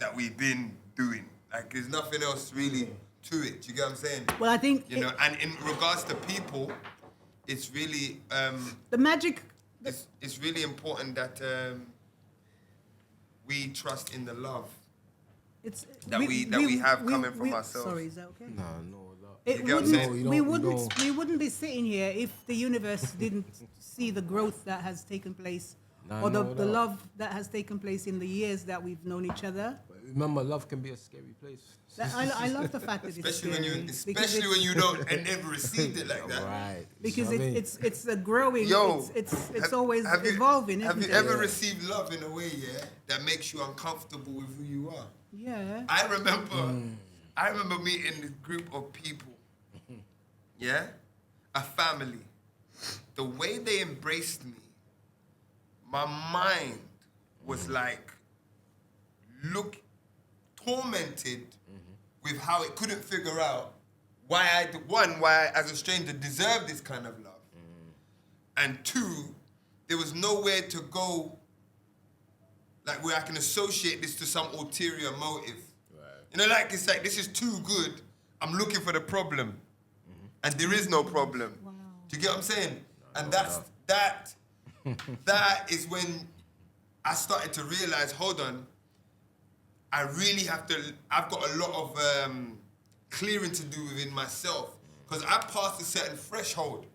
that we've been doing. Like, there's nothing else really to it. Do you get what I'm saying? Well, I think... You know, and in regards to people, it's really... the magic... It's really important that we trust in the love we have coming from ourselves. Sorry, is that okay? No. We wouldn't be sitting here if the universe didn't see the growth that has taken place, the love that has taken place in the years that we've known each other. But remember, love can be a scary place. I love the fact that it's scary. Especially when you don't and never received it like that. Right. Because it's a growing. It's always evolving. Have you ever received love in a way, that makes you uncomfortable with who you are? Yeah. I remember meeting this group of people, a family. The way they embraced me, my mind was like, tormented with how it couldn't figure out why I, as a stranger, deserved this kind of love. And two, there was nowhere to go, like, where I can associate this to some ulterior motive. Right. You know, like, it's like, this is too good, I'm looking for the problem. And there is no problem. Wow. Do you get what I'm saying? And that is when I started to realize, hold on, I really have to, I've got a lot of clearing to do within myself. Because I passed a certain threshold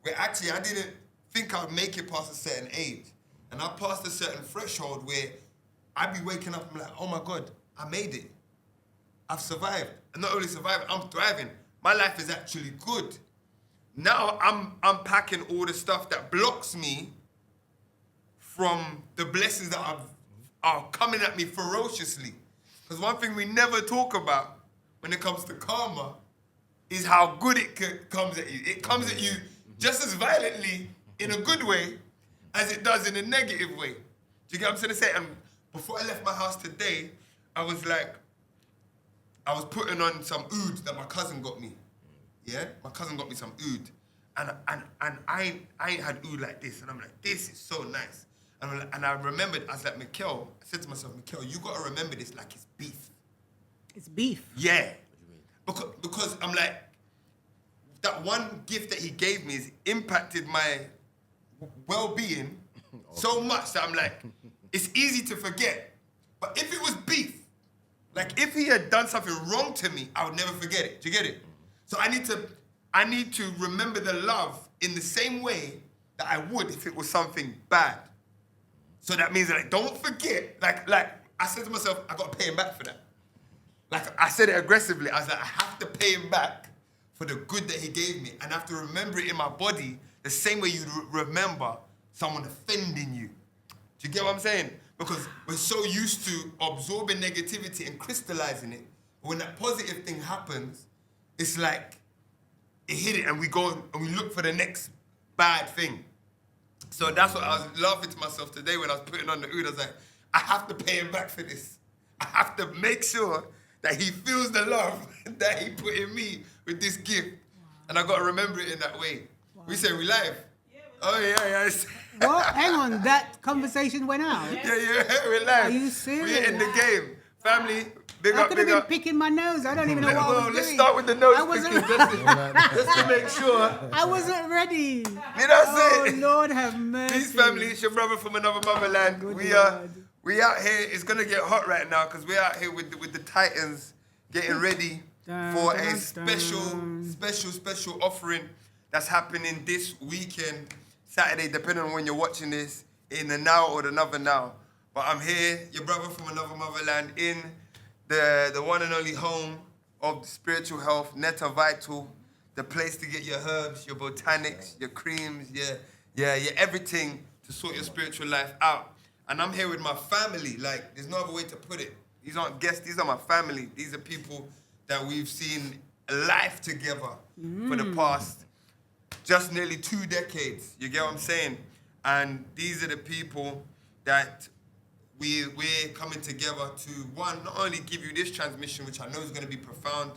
where actually I didn't think I would make it past a certain age. And I passed a certain threshold where I'd be waking up and I'm like, oh my God, I made it. I've survived. And not only survived, I'm thriving. My life is actually good. Now I'm unpacking all the stuff that blocks me from the blessings that are coming at me ferociously. Because one thing we never talk about when it comes to karma is how good it comes at you. It comes at you just as violently in a good way as it does in a negative way. Do you get what I'm saying? And before I left my house today, I was putting on some oud that my cousin got me. Yeah? My cousin got me some oud. And I ain't had oud like this. And I'm like, this is so nice. And I remembered, I was like, Mikel, I said to myself, Mikel, you got to remember this like it's beef. It's beef? Yeah. Because I'm like, that one gift that he gave me has impacted my well-being so much that I'm like, it's easy to forget. But if it was beef, like if he had done something wrong to me, I would never forget it. Do you get it? So I need to remember the love in the same way that I would if it was something bad. So that means that, like, don't forget, like I said to myself, I got to pay him back for that. Like, I said it aggressively. I was like, I have to pay him back for the good that he gave me. And I have to remember it in my body the same way you remember someone offending you. Do you get what I'm saying? Because we're so used to absorbing negativity and crystallizing it. But when that positive thing happens, it's like it hit it and we go and we look for the next bad thing. So that's what I was laughing to myself today when I was putting on the oud. I was like, I have to pay him back for this. I have to make sure that he feels the love that he put in me with this gift. Wow. And I got to remember it in that way. Wow. We say we live. Yeah. Well, hang on, that conversation went out. Yeah, we're live. Are you serious? We're in the game. Family, big up. I could have been picking my nose. I don't even know what I was doing. Let's start with the nose picking just to make sure. I wasn't ready. You know what I'm saying? Oh, Lord have mercy. Peace, family. It's your brother from another motherland. We out here. It's going to get hot right now because we're out here with the Titans getting ready for a special offering that's happening this weekend, Saturday, depending on when you're watching this, in the now or the another now. But I'm here, your brother from another motherland, in the one and only home of spiritual health, Netta Vital, the place to get your herbs, your botanics, your creams, your everything to sort your spiritual life out. And I'm here with my family. Like, there's no other way to put it. These aren't guests, these are my family. These are people that we've seen life together for the past just nearly 2 decades. You get what I'm saying? And these are the people that we're coming together to, one, not only give you this transmission, which I know is going to be profound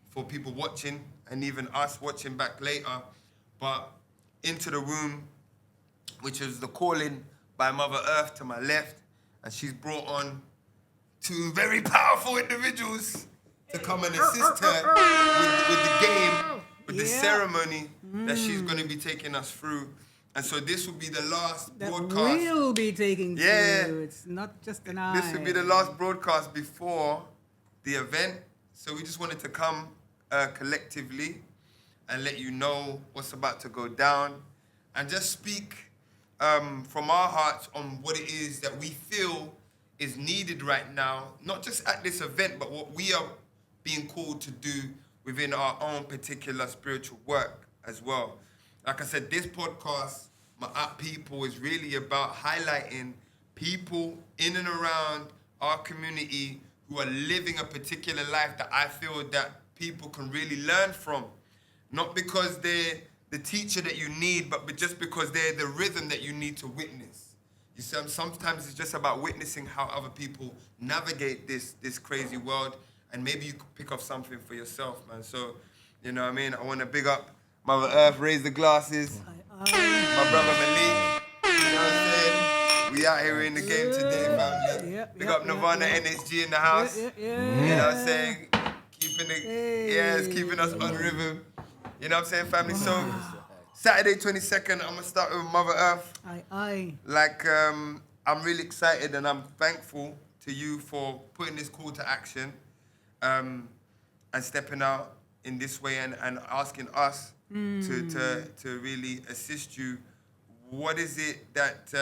for people watching and even us watching back later, but into the room, which is the calling by Mother Earth to my left, and she's brought on two very powerful individuals to come and assist her with the game, with the ceremony that she's going to be taking us through. And so this will be the last broadcast. We'll be taking through. It's not just an eye. This will be the last broadcast before the event. So we just wanted to come collectively and let you know what's about to go down and just speak from our hearts on what it is that we feel is needed right now, not just at this event, but what we are being called to do within our own particular spiritual work as well. Like I said, this podcast, my people, is really about highlighting people in and around our community who are living a particular life that I feel that people can really learn from. Not because they're the teacher that you need, but just because they're the rhythm that you need to witness. You see, sometimes it's just about witnessing how other people navigate this crazy world, and maybe you could pick up something for yourself, man. So, you know what I mean? I want to big up Mother Earth, raise the glasses. My brother Malik, you know what I'm saying? We out here in the game today, family. Big up Nirvana NSG in the house. You know what I'm saying? Keeping us on rhythm. You know what I'm saying, family? So, Saturday 22nd, I'm going to start with Mother Earth. Like, I'm really excited and I'm thankful to you for putting this call to action and stepping out in this way and asking us to really assist you. What is it that,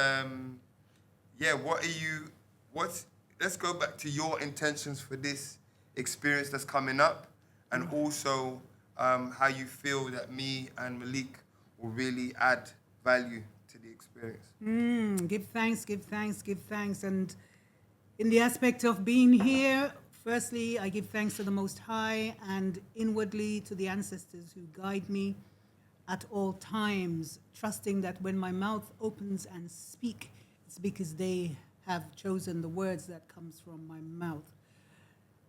let's go back to your intentions for this experience that's coming up, and also how you feel that me and Malik will really add value to the experience. Give thanks. And in the aspect of being here, firstly, I give thanks to the Most High, and inwardly to the ancestors who guide me at all times, trusting that when my mouth opens and speak, it's because they have chosen the words that comes from my mouth.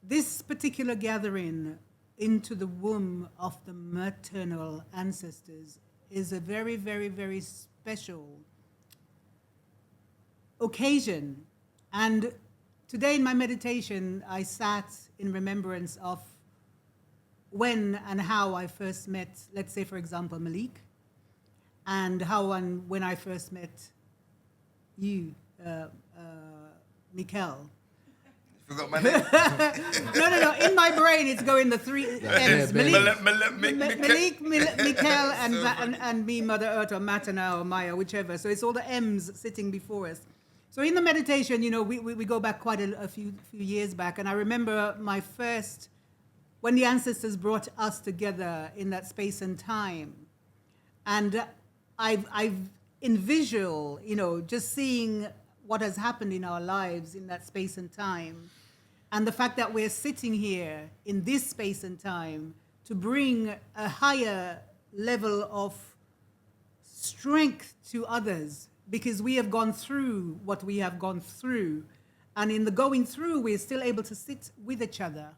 This particular gathering into the womb of the maternal ancestors is a very, very, very special occasion. And today in my meditation, I sat in remembrance of when and how I first met, let's say, for example, Malik, and how and when I first met you, Mikel. Forgot my name. No. In my brain, it's going the three M's. Malik, Mikel, and me, Mother Earth, or Matana, or Maya, whichever. So it's all the M's sitting before us. So in the meditation, you know, we go back quite a few years back, and I remember my first, when the ancestors brought us together in that space and time, and I've in visual, you know, just seeing what has happened in our lives in that space and time, and the fact that we're sitting here in this space and time to bring a higher level of strength to others, because we have gone through what we have gone through, and in the going through, we're still able to sit with each other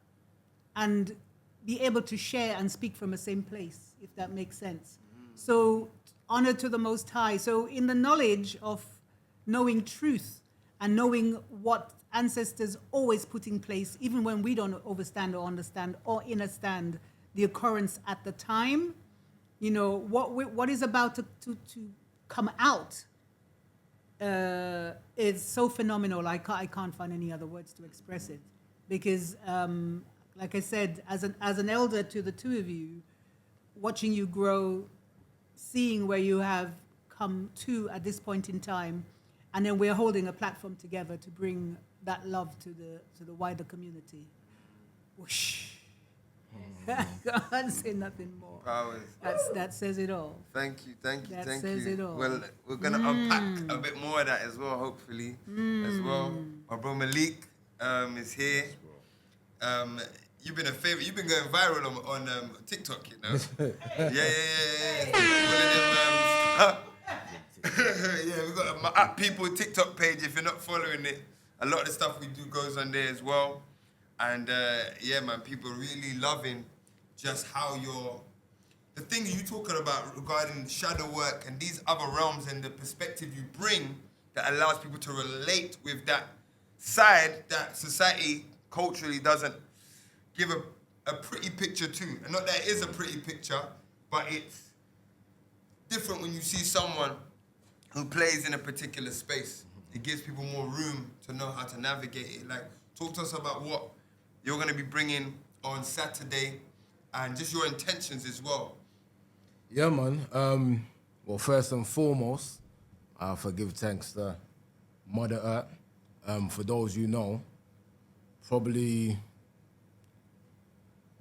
and be able to share and speak from the same place, if that makes sense. So honor to the Most High. So in the knowledge of knowing truth and knowing what ancestors always put in place, even when we don't overstand or understand or understand the occurrence at the time, you know, what is about to come out is so phenomenal. I can't find any other words to express it, because like I said, as an elder to the two of you, watching you grow, seeing where you have come to at this point in time, and then we're holding a platform together to bring that love to the wider community. Whoosh. I can't say nothing more. Powers. That says it all. Thank you. That says it all. Well, we're going to unpack a bit more of that as well, hopefully, as well. My bro Malik is here. You've been a favorite. You've been going viral on TikTok, you know. Yeah. One of them, yeah, we've got my people TikTok page. If you're not following it, a lot of the stuff we do goes on there as well. And yeah, man, people really loving just how the things you talking about regarding shadow work and these other realms and the perspective you bring that allows people to relate with that side that society culturally doesn't give a pretty picture to. And not that it is a pretty picture, but it's different when you see someone who plays in a particular space. It gives people more room to know how to navigate it. Like, talk to us about what you're going to be bringing on Saturday and just your intentions as well. Yeah, man. Well, first and foremost, I give thanks to Mudda. For those you know, probably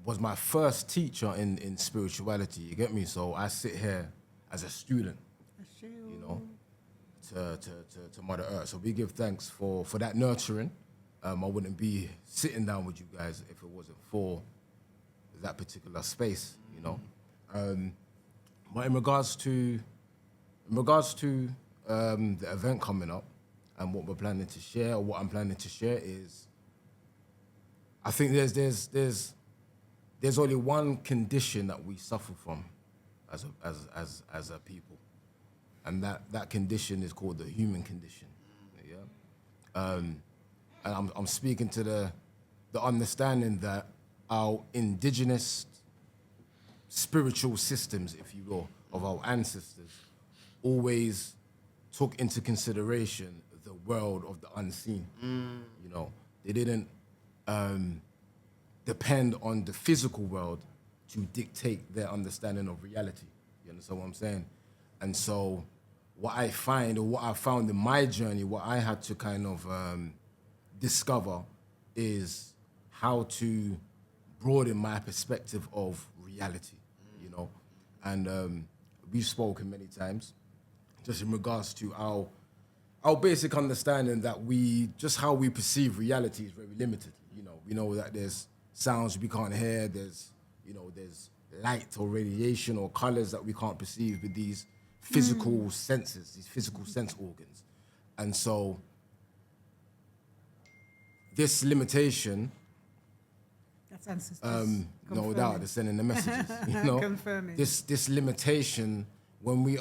was my first teacher in spirituality, you get me? So I sit here as a student, you know, to Mother Earth. So we give thanks for that nurturing. I wouldn't be sitting down with you guys if it wasn't for that particular space, you know. But in regards to the event coming up and what we're planning to share, or what I'm planning to share is, I think there's only one condition that we suffer from as a people, and that condition is called the human condition. Yeah, and I'm speaking to the understanding that our indigenous spiritual systems, if you will, of our ancestors, always took into consideration the world of the unseen. You know, they didn't depend on the physical world to dictate their understanding of reality. You understand what I'm saying? And so what I find, or what I found in my journey, what I had to kind of discover is how to broaden my perspective of reality, you know? And we've spoken many times, just in regards to our basic understanding that how we perceive reality is very limited. You know, we know that there's sounds we can't hear, there's light or radiation or colors that we can't perceive with these physical senses, these physical sense organs. And so this limitation, that's ancestors. no doubt, they're sending the messages. You know, Confirming. This limitation, when we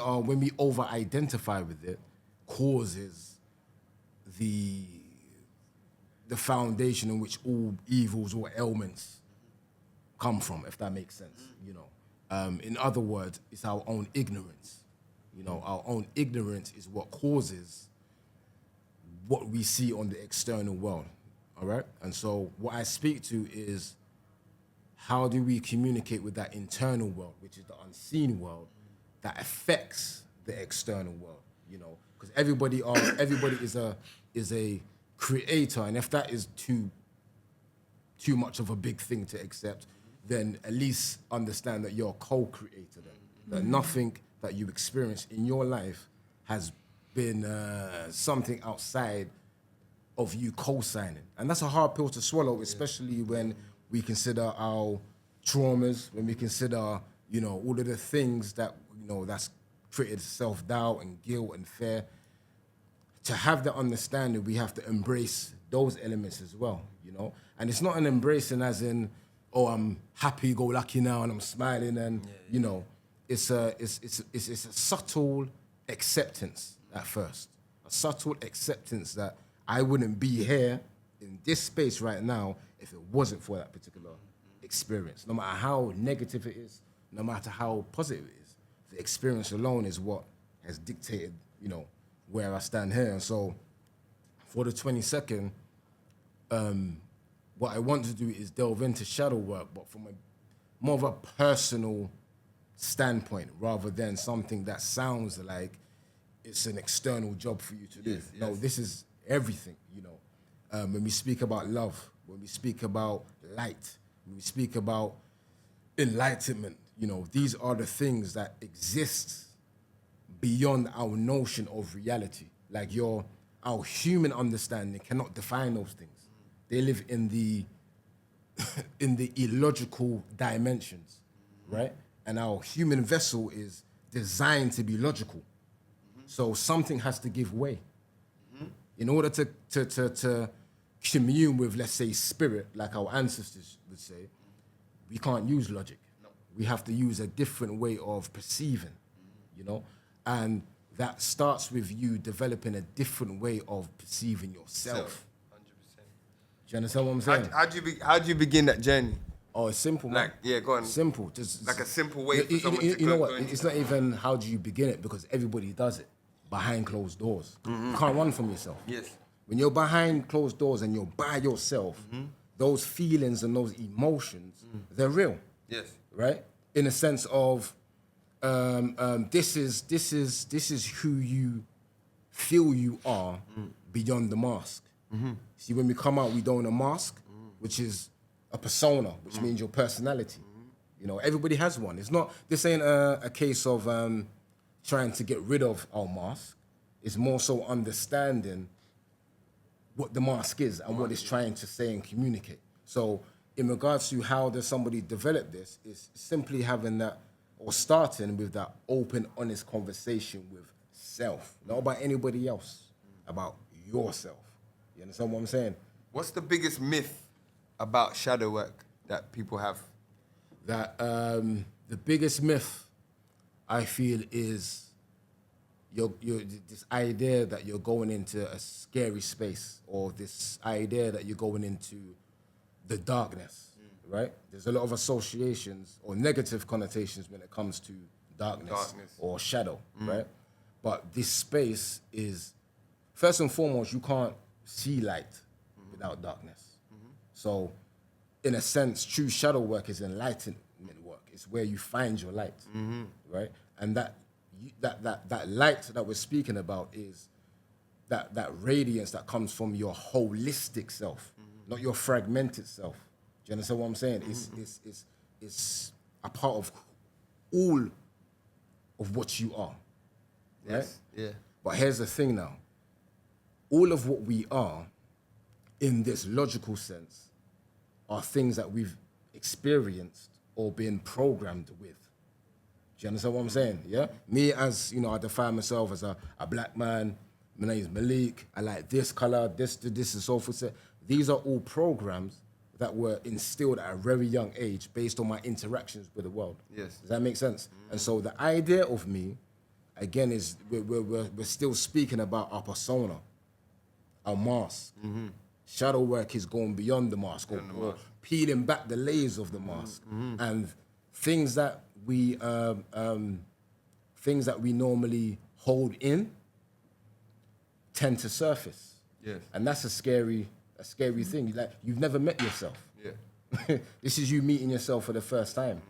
over-identify with it, causes the foundation in which all evils or ailments come from, if that makes sense. You know, in other words, it's our own ignorance. You know, our own ignorance is what causes what we see on the external world. All right? And so what I speak to is, how do we communicate with that internal world, which is the unseen world, that affects the external world, you know? Because everybody is a creator, and if that is too much of a big thing to accept, then at least understand that you're a co-creator then. That nothing that you experience in your life has been something outside of you co-signing. And that's a hard pill to swallow, especially when we consider our traumas, when we consider, you know, all of the things that, you know, that's created self-doubt and guilt and fear. To have that understanding, we have to embrace those elements as well, you know? And it's not an embracing as in, oh, I'm happy-go-lucky now and I'm smiling and, you know, it's a subtle acceptance at first. A subtle acceptance that I wouldn't be here in this space right now if it wasn't for that particular experience. No matter how negative it is, no matter how positive it is, the experience alone is what has dictated, you know, where I stand here. And so for the 22nd, what I want to do is delve into shadow work, but from more of a personal standpoint, rather than something that sounds like it's an external job for you to do. No, this is everything, you know. When we speak about love, when we speak about light, when we speak about enlightenment, you know, these are the things that exist beyond our notion of reality. Like our human understanding cannot define those things. They live in the illogical dimensions, right? And our human vessel is designed to be logical. So something has to give way. In order to commune with, let's say, spirit, like our ancestors would say, we can't use logic. No. We have to use a different way of perceiving, you know? And that starts with you developing a different way of perceiving yourself. you understand what I'm saying? How do you begin that journey? Oh, it's simple, man. Like, yeah, go on. Simple. Just Like a simple way for someone to you know what? go into It's not even how do you begin it, because everybody does it behind closed doors. You can't run from yourself. Yes. When you're behind closed doors and you're by yourself, those feelings and those emotions, they're real. Yes. Right? In a sense of this is who you feel you are beyond the mask. See, when we come out, we don a mask, which is a persona, which means your personality. You know, everybody has one. This ain't a case of trying to get rid of our mask. It's more so understanding what the mask is and what it's trying to say and communicate. So in regards to how does somebody develop this, is simply having that, or starting with that open, honest conversation with self, not about anybody else, about yourself. You understand what I'm saying? What's the biggest myth about shadow work that people have? That the biggest myth, I feel, is this idea that you're going into a scary space, or this idea that you're going into the darkness, right? There's a lot of associations or negative connotations when it comes to darkness. Or shadow, right? But this space is, first and foremost, you can't see light without darkness. So, in a sense, true shadow work is enlightenment work. It's where you find your light, right? And that light that we're speaking about is that radiance that comes from your holistic self, not your fragmented self. Do you understand what I'm saying? It's a part of all of what you are, right? Yes. Yeah. But here's the thing now. All of what we are, in this logical sense, are things that we've experienced or been programmed with. Do you understand what I'm saying? Yeah? Me, as, you know, I define myself as a black man. My name is Malik. I like this color, this, and so forth. These are all programs that were instilled at a very young age based on my interactions with the world. Yes. Does that make sense? And so the idea of me, again, is we're still speaking about our persona, our mask. Shadow work is going beyond the mask, or peeling back the layers of the mask, and things that we normally hold in tend to surface. Yes. And that's a scary thing. Like, you've never met yourself. Yeah. This is you meeting yourself for the first time,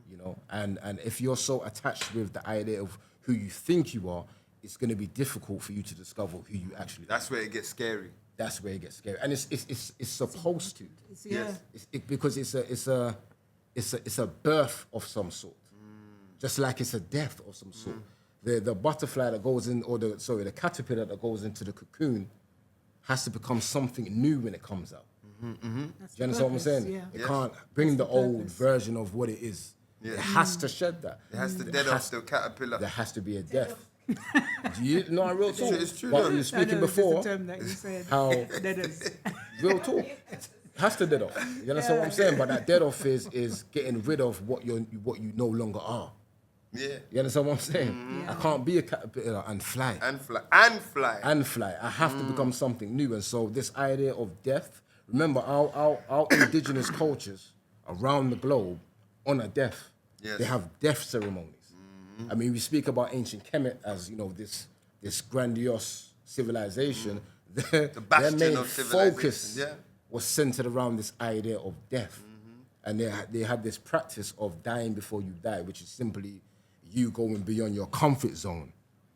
you know. And if you're so attached with the idea of who you think you are, it's going to be difficult for you to discover who you actually are. That's where it gets scary. That's where it gets scary, and it's supposed to. Yes. Because it's a birth of some sort, just like it's a death of some sort. The butterfly that goes in, or the caterpillar that goes into the cocoon, has to become something new when it comes out. Do you understand what I'm saying? Yeah. It can't bring the old version of what it is. Yeah. It has to shed that. It has to dead off the caterpillar. There has to be a death. Do you know I real talk? It's true. But though. we were speaking before It's a term that you said. how That is. real talk has to dead off. You understand what I'm saying? But that dead off is getting rid of what you no longer are. Yeah. You understand what I'm saying? I can't be a caterpillar and fly. And fly. I have to become something new. And so this idea of death, remember our indigenous cultures around the globe honor death. Yes. They have death ceremonies. I mean, we speak about ancient Kemet as, you know, this grandiose civilization. Their bastion main of civilization, focus was centered around this idea of death. And they had this practice of dying before you die, which is simply you going beyond your comfort zone,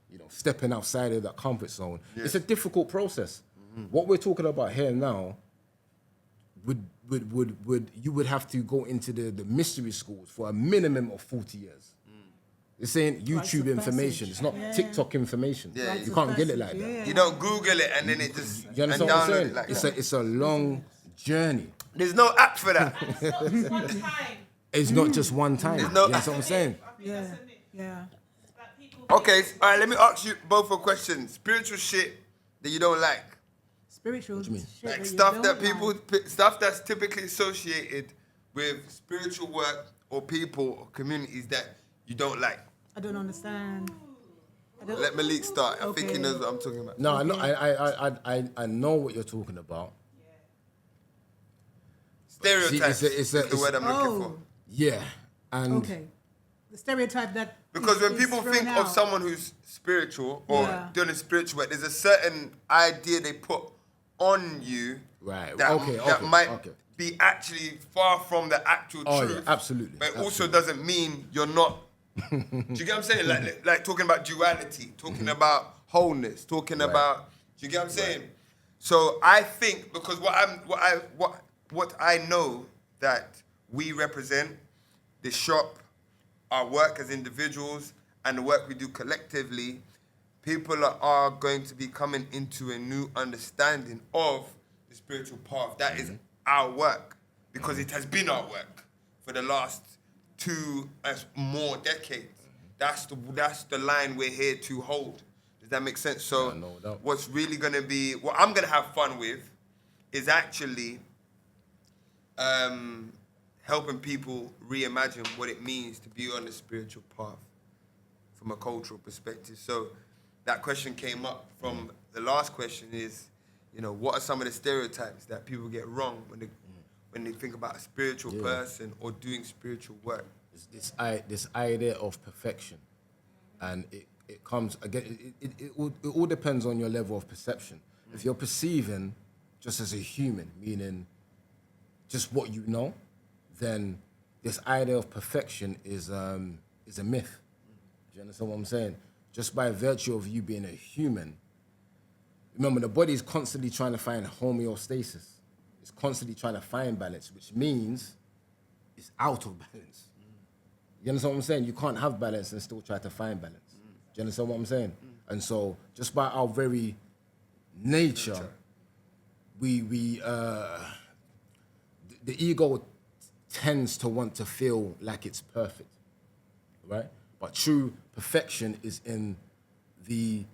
you know, stepping outside of that comfort zone. It's a difficult process. What we're talking about here now you would have to go into the mystery schools for a minimum of 40 years. This ain't YouTube information. It's not TikTok information. Yeah, you can't get it like that. You don't Google it and then it just You understand what I'm saying? it like It's a long journey. There's no app for that. It's not just one time. It's not just one time. You no- understand what I'm saying? Yeah. Yeah. That people Okay, all right, let me ask you both a question. Spiritual shit that you don't like. Spiritual do you mean? shit Like you stuff don't that like. stuff that's typically associated with spiritual work or people or communities that you don't like. I don't understand. Let Malik start. I think he Okay. knows what I'm talking about. No, I know what you're talking about. Stereotypes is the word I'm looking for. Yeah, and Okay. The stereotype that Because when is people thrown think out. of someone who's spiritual or doing a spiritual work, there's a certain idea they put on you Right. that might be actually far from the actual truth. Yeah, absolutely. But it also doesn't mean you're not. Do you get what I'm saying? Like talking about duality, talking about wholeness, talking about. Do you get what I'm saying? So I think because what I know that we represent, the shop, our work as individuals, and the work we do collectively, people are going to be coming into a new understanding of the spiritual path. That is our work, because it has been our work for the last 2 more decades. That's the line we're here to hold. Does that make sense? So what's really going to be, what I'm going to have fun with is actually helping people reimagine what it means to be on the spiritual path from a cultural perspective. So that question came up from the last question is, what are some of the stereotypes that people get wrong when they think about a spiritual person or doing spiritual work? This idea of perfection, and it comes again. It all depends on your level of perception. If you're perceiving just as a human, meaning just what you know, then this idea of perfection is a myth. Do you understand what I'm saying? Just by virtue of you being a human, remember the body is constantly trying to find homeostasis. It's constantly trying to find balance, which means it's out of balance. You understand what I'm saying? You can't have balance and still try to find balance. Do you understand what I'm saying? And so, just by our very nature, the ego tends to want to feel like it's perfect, right? But true perfection is in the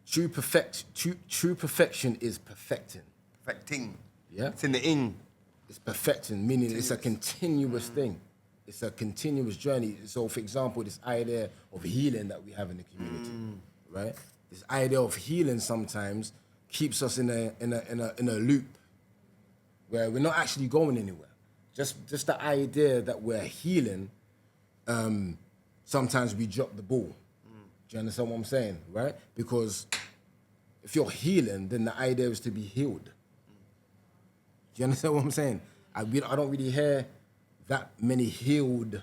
true perfection is perfecting. Perfecting. Yeah. It's in the ing. It's perfecting, meaning it's a continuous thing. It's a continuous journey. So, for example, this idea of healing that we have in the community, right? This idea of healing sometimes keeps us in a loop where we're not actually going anywhere. Just the idea that we're healing, sometimes we drop the ball. Do you understand what I'm saying, right? Because if you're healing, then the idea is to be healed. Do you understand what I'm saying? I don't really hear that many healed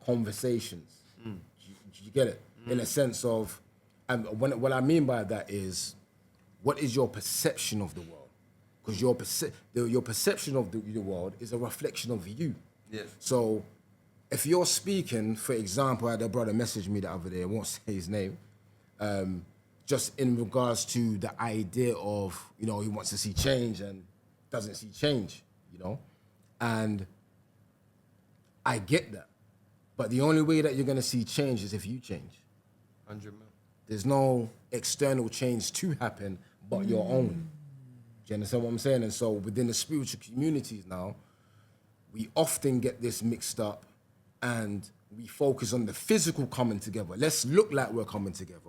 conversations. Do you get it? In a sense of, and what I mean by that is, what is your perception of the world? Because your perception of the world is a reflection of you. Yes. So, if you're speaking, for example, I had a brother message me the other day, I won't say his name, just in regards to the idea of, he wants to see change and doesn't see change, and I get that. But the only way that you're going to see change is if you change. 100 mil. There's no external change to happen but your own. Do you understand what I'm saying? And so within the spiritual communities now, we often get this mixed up and we focus on the physical coming together. Let's look like we're coming together.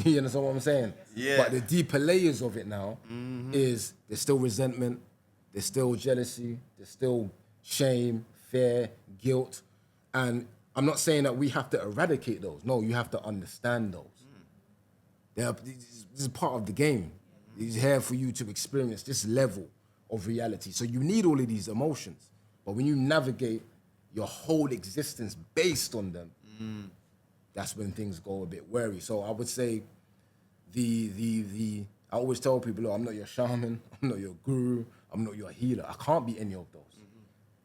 You understand what I'm saying? Yeah. But the deeper layers of it now is there's still resentment, there's still jealousy, there's still shame, fear, guilt. And I'm not saying that we have to eradicate those. No, you have to understand those. This is part of the game. It's here for you to experience this level of reality. So you need all of these emotions. But when you navigate your whole existence based on them, that's when things go a bit wary. So I would say I always tell people, look, I'm not your shaman, I'm not your guru, I'm not your healer. I can't be any of those.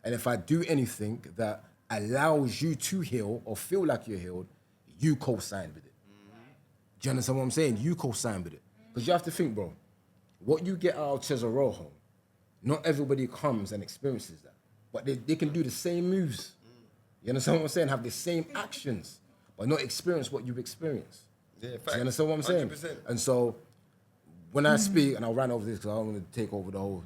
And if I do anything that allows you to heal or feel like you're healed, you co-sign with it. Do you understand what I'm saying? You co-sign with it. Because you have to think, bro, what you get out of Cesaro, not everybody comes and experiences that. But they can do the same moves. You understand what I'm saying? Have the same actions, but not experience what you've experienced. Yeah, fact. Do you understand what I'm saying? 100%. And so when I speak, and I'll run over this because I don't want to take over the whole,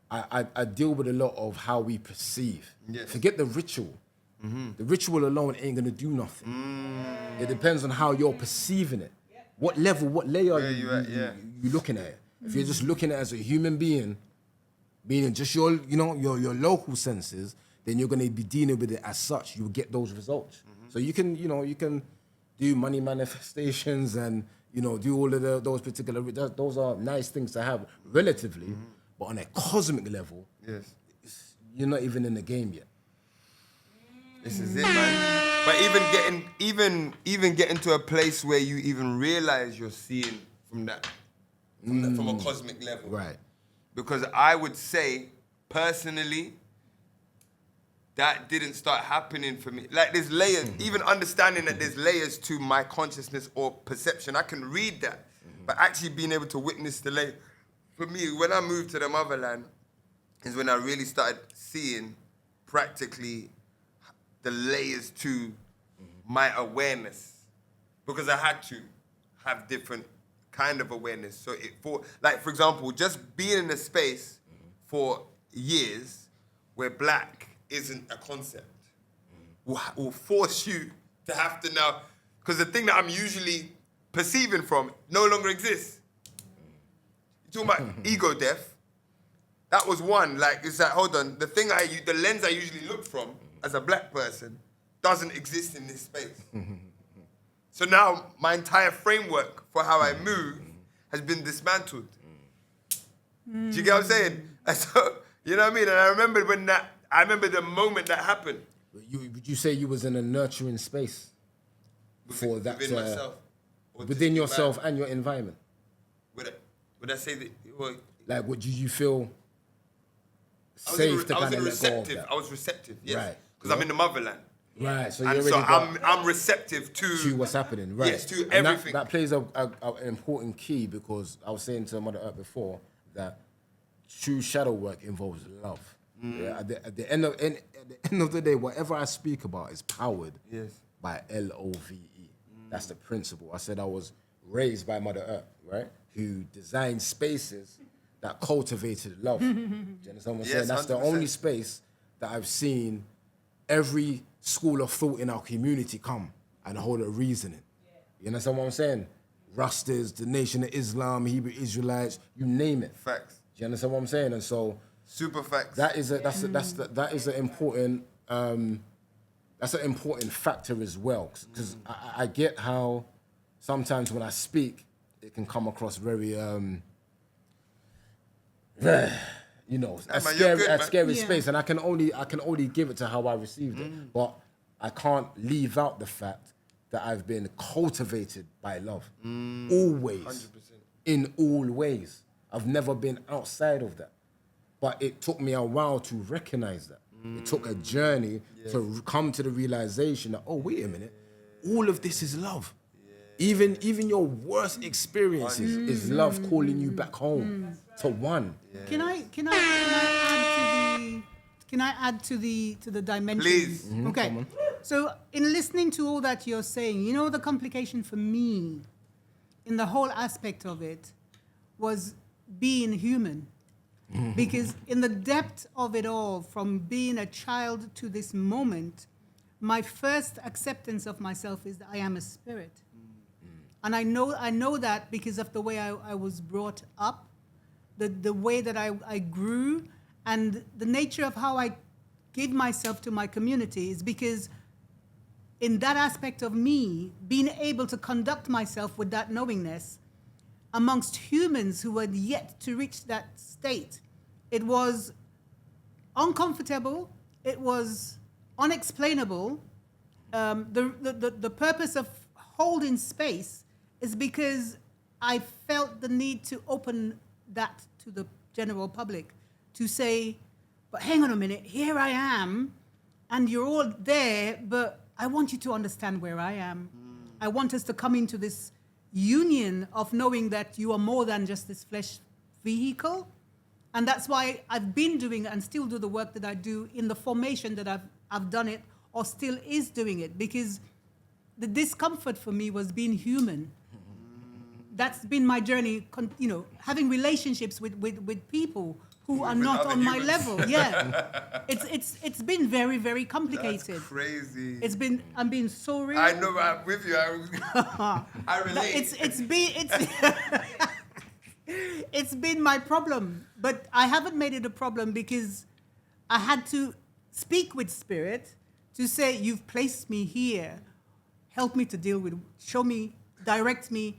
I deal with a lot of how we perceive. Yes. Forget the ritual. The ritual alone ain't going to do nothing. It depends on how you're perceiving it. What level, what layer are you looking at it? If you're just looking at it as a human being meaning just your local senses, then you're going to be dealing with it as such. You'll get those results. So you can do money manifestations and, do all of those particular, those are nice things to have relatively, but on a cosmic level, Yes. you're not even in the game yet. This is it, man. But even getting to a place where you even realize you're seeing from a cosmic level. Right. Because I would say, personally, that didn't start happening for me. Like, there's layers, even understanding that there's layers to my consciousness or perception. I can read that, but actually being able to witness the layer. For me, when I moved to the motherland, is when I really started seeing practically the layers to my awareness. Because I had to have different kind of awareness. So for example, just being in a space for years where black isn't a concept will force you to have to now, because the thing that I'm usually perceiving from no longer exists. You're talking about ego death. That was one. Like, it's like, hold on, the lens I usually look from as a black person doesn't exist in this space. So now my entire framework for how I move has been dismantled. Do you get what I'm saying? And so, you know what I mean? And I remember the moment that happened. Would you say you was in a nurturing space for that? Within myself. Or within just yourself and your environment? Would I say that? Well, like, would you feel safe to kind of let go of that? I was receptive, yes. Right. Because I'm in the motherland. Right, so And you're so already I'm receptive to what's happening, right? Yes, to and everything. That plays an important key, because I was saying to Mudda Erth before that true shadow work involves love. Yeah, at the end of the day, whatever I speak about is powered by LOVE. That's the principle. I said I was raised by Mudda Erth, right? Who designed spaces that cultivated love. Do you understand what I'm saying? That's 100%. the only space that I've seen every school of thought in our community come and hold a reasoning. You understand what I'm saying? Rastas, the Nation of Islam, Hebrew Israelites, you name it. Facts. Do you understand what I'm saying? And so Super facts. that is an important factor as well, because I get how sometimes when I speak it can come across very a scary space, and I can only give it to how I received it, but I can't leave out the fact that I've been cultivated by love, always, 100%. In all ways. I've never been outside of that, but it took me a while to recognize that. It took a journey to come to the realization that, oh, wait a minute, all of this is love. Even your worst experiences is love calling you back home to one. Can I add to the dimensions? Please. Okay. So in listening to all that you're saying, the complication for me in the whole aspect of it was being human. Because in the depth of it all, from being a child to this moment, my first acceptance of myself is that I am a spirit. And I know that because of the way I was brought up, the way that I grew, and the nature of how I give myself to my community is because in that aspect of me, being able to conduct myself with that knowingness amongst humans who had yet to reach that state, it was uncomfortable, it was unexplainable. The purpose of holding space is because I felt the need to open that to the general public, to say, but hang on a minute, here I am, and you're all there, but I want you to understand where I am. I want us to come into this union of knowing that you are more than just this flesh vehicle. And that's why I've been doing and still do the work that I do in the formation that I've done it, or still is doing it, because the discomfort for me was being human. That's been my journey, having relationships with people who are not on my level. Yeah, it's been very, very complicated. That's crazy. I'm being so real. I know, I'm with you. I relate. It's been my problem, but I haven't made it a problem because I had to speak with spirit to say, you've placed me here. Help me to deal with, show me, direct me,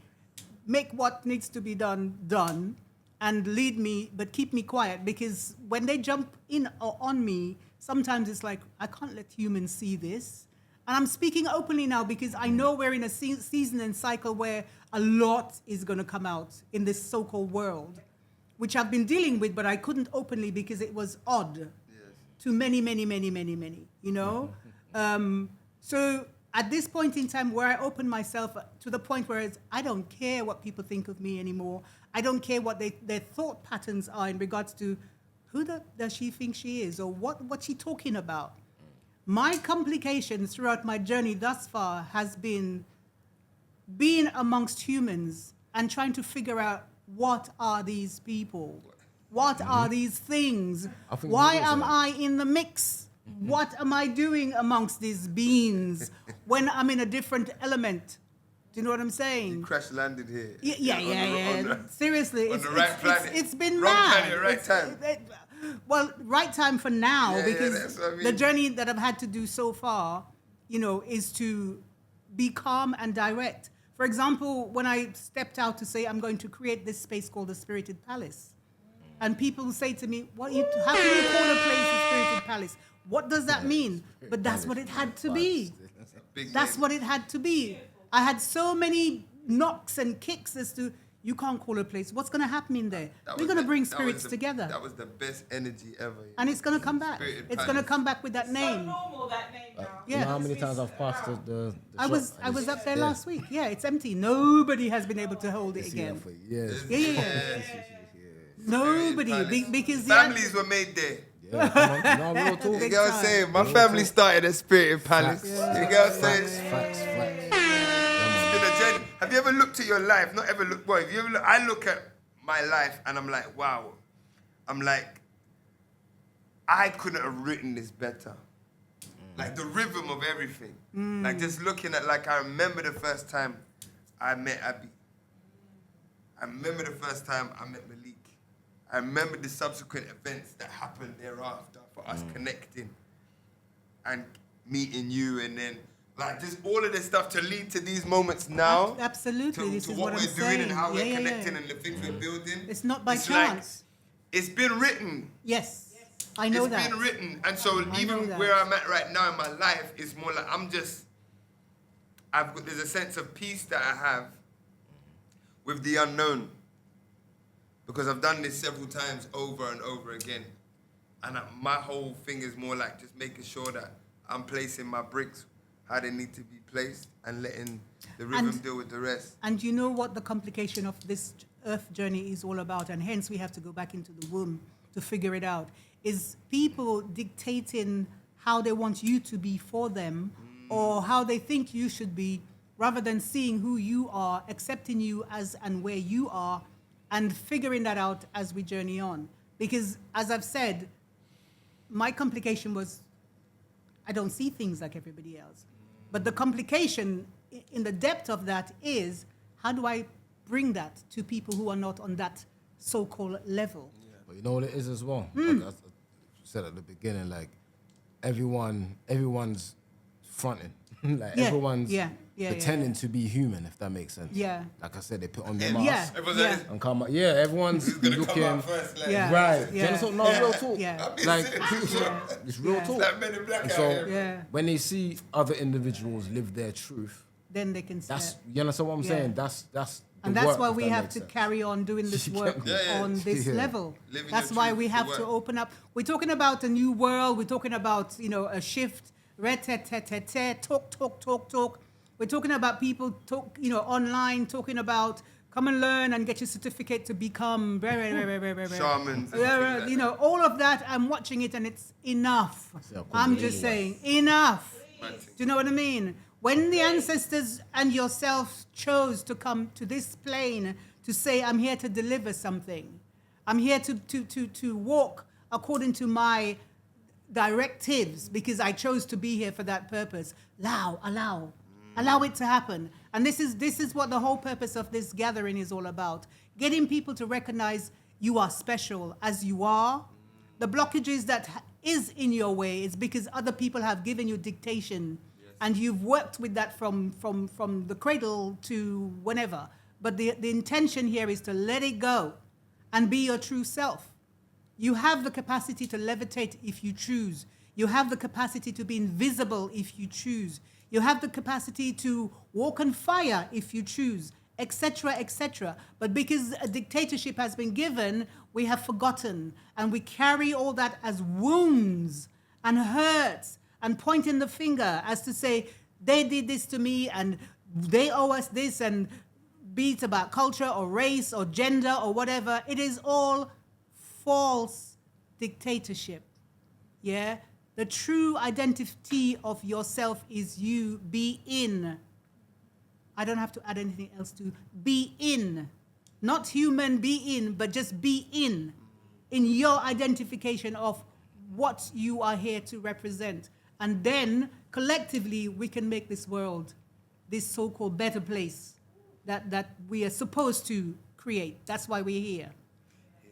make what needs to be done, and lead me, but keep me quiet. Because when they jump in or on me, sometimes it's like, I can't let humans see this. And I'm speaking openly now because I know we're in a season and cycle where a lot is going to come out in this so-called world, which I've been dealing with, but I couldn't openly because it was odd to many, you know? So at this point in time where I open myself to the point where I don't care what people think of me anymore. I don't care what their thought patterns are in regards to who does she think she is or what's she talking about. My complications throughout my journey thus far has been being amongst humans and trying to figure out what are these people? What are these things? Why am I in the mix? What am I doing amongst these beings when I'm in a different element? Do you know what I'm saying? You crash landed here. Yeah. Seriously, on the right planet. It's been Wrong mad. planet, right time. Well, right time for now, Yeah, because that's what I mean. the journey that I've had to do so far, you know, is to be calm and direct. For example, when I stepped out to say I'm going to create this space called the Spirited Palace, and people say to me, how can you call a place a Spirited Palace? What does that mean? But that's what it had to be. That's what it had to be. I had so many knocks and kicks as to, you can't call a place. What's going to happen in there? We're going to bring spirits together. That was the best energy ever. And it's going to come back. It's going to come back with that So name. normal, that name now. You know how many times I've passed the I shop was and up there last week. Yeah, it's empty. Nobody has been able to hold it it's here again. for years. Yeah. Nobody, because Families were made there. Yeah, come on. No, real talk. You Big get what I'm time. saying? My family started a Spirited Palace. Facts. You get what I'm saying? Facts. It's been a journey. Have you ever looked at your life? Not ever look. Well, if you ever look, I look at my life and I'm like, wow. I'm like, I couldn't have written this better. Like the rhythm of everything. Like just looking at, like I remember the first time I met Abby. I remember the first time I met Malik. I remember the subsequent events that happened thereafter for us connecting and meeting you, and then like just all of this stuff to lead to these moments now. Absolutely, To, this to is what what we're I'm doing saying. and how we're Yeah. connecting and the things we're building. It's not by like, chance. it's been written. Yes, I know It's that. been written. And so I even know that. where I'm at right now in my life, it's more like there's a sense of peace that I have with the unknown. Because I've done this several times over and over again. And my whole thing is more like just making sure that I'm placing my bricks how they need to be placed and letting the rhythm deal with the rest. And you know what the complication of this earth journey is all about, and hence we have to go back into the womb to figure it out, is people dictating how they want you to be for them or how they think you should be, rather than seeing who you are, accepting you as and where you are, and figuring that out as we journey on. Because as I've said, my complication was I don't see things like everybody else. But the complication in the depth of that is, how do I bring that to people who are not on that so-called level? But you know what it is as well? Like I said at the beginning, like everyone's fronting. Like Yeah, everyone's yeah, pretending to be human, if that makes sense. Yeah. Like I said, they put on their mask. Yeah. And come out. Yeah, everyone's Who's gonna looking. come out first? Like, Yeah. Right. Yeah. Do you understand? No, real talk. Yeah. Like, it's real Yeah. talk. Like Men in Black And out so here. Yeah. when they see other individuals live their truth, Then they can that's, step. you understand what I'm Yeah. saying? That's And the that's work, why if we that have makes to sense. carry on doing this work Yeah. on this Yeah. level. Living That's your why truth we is have the to work. open up. We're talking about a new world. We're talking about, a shift. Talk. We're talking about people online, talking about come and learn and get your certificate to become very Shamans and Yeah, things like that. all of that. I'm watching it and it's enough. Yeah, I'm cool. just saying, enough. Mad Do thing. you know what I mean? When the ancestors and yourself chose to come to this plane to say, I'm here to deliver something. I'm here to walk according to my directives because I chose to be here for that purpose. Allow. Allow it to happen. And this is what the whole purpose of this gathering is all about. Getting people to recognize you are special as you are. The blockages that is in your way is because other people have given you dictation, and you've worked with that from the cradle to whenever. But the intention here is to let it go and be your true self. You have the capacity to levitate if you choose. You have the capacity to be invisible if you choose. You have the capacity to walk on fire if you choose, etc., etc. But because a dictatorship has been given, we have forgotten, and we carry all that as wounds and hurts and pointing the finger as to say, they did this to me and they owe us this, and be it about culture or race or gender or whatever. It is all false dictatorship. Yeah? The true identity of yourself is you. Be in. I don't have to add anything else to be in. Not human be in, but just be in your identification of what you are here to represent. And then collectively we can make this world, this so-called better place that we are supposed to create. That's why we're here.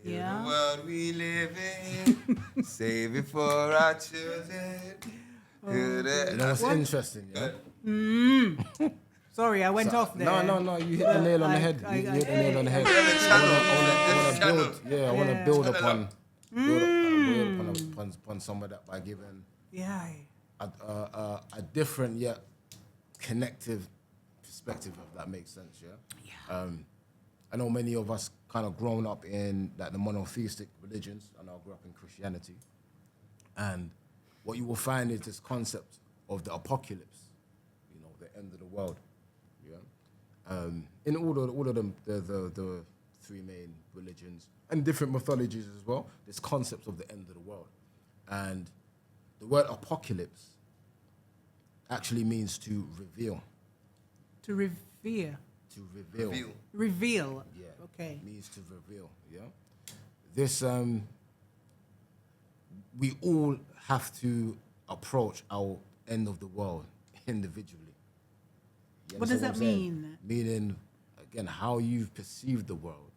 The world we live in, save it for our children. That's interesting, yeah? Sorry, I went off there. No, you hit the nail on the head. You hit the nail on the head. I want to build upon some of that by giving a different yet connective perspective, if that makes sense, yeah? I know many of us kind of grown up in like the monotheistic religions, and I grew up in Christianity. And what you will find is this concept of the apocalypse, you know, the end of the world. Yeah. In all of them, the three main religions and different mythologies as well, this concept of the end of the world. And the word apocalypse actually means to reveal. To revere. To reveal. Reveal. Yeah. Okay. Means to reveal. Yeah. This we all have to approach our end of the world individually. You What does understand that I'm saying? mean? Meaning, again, how you've perceived the world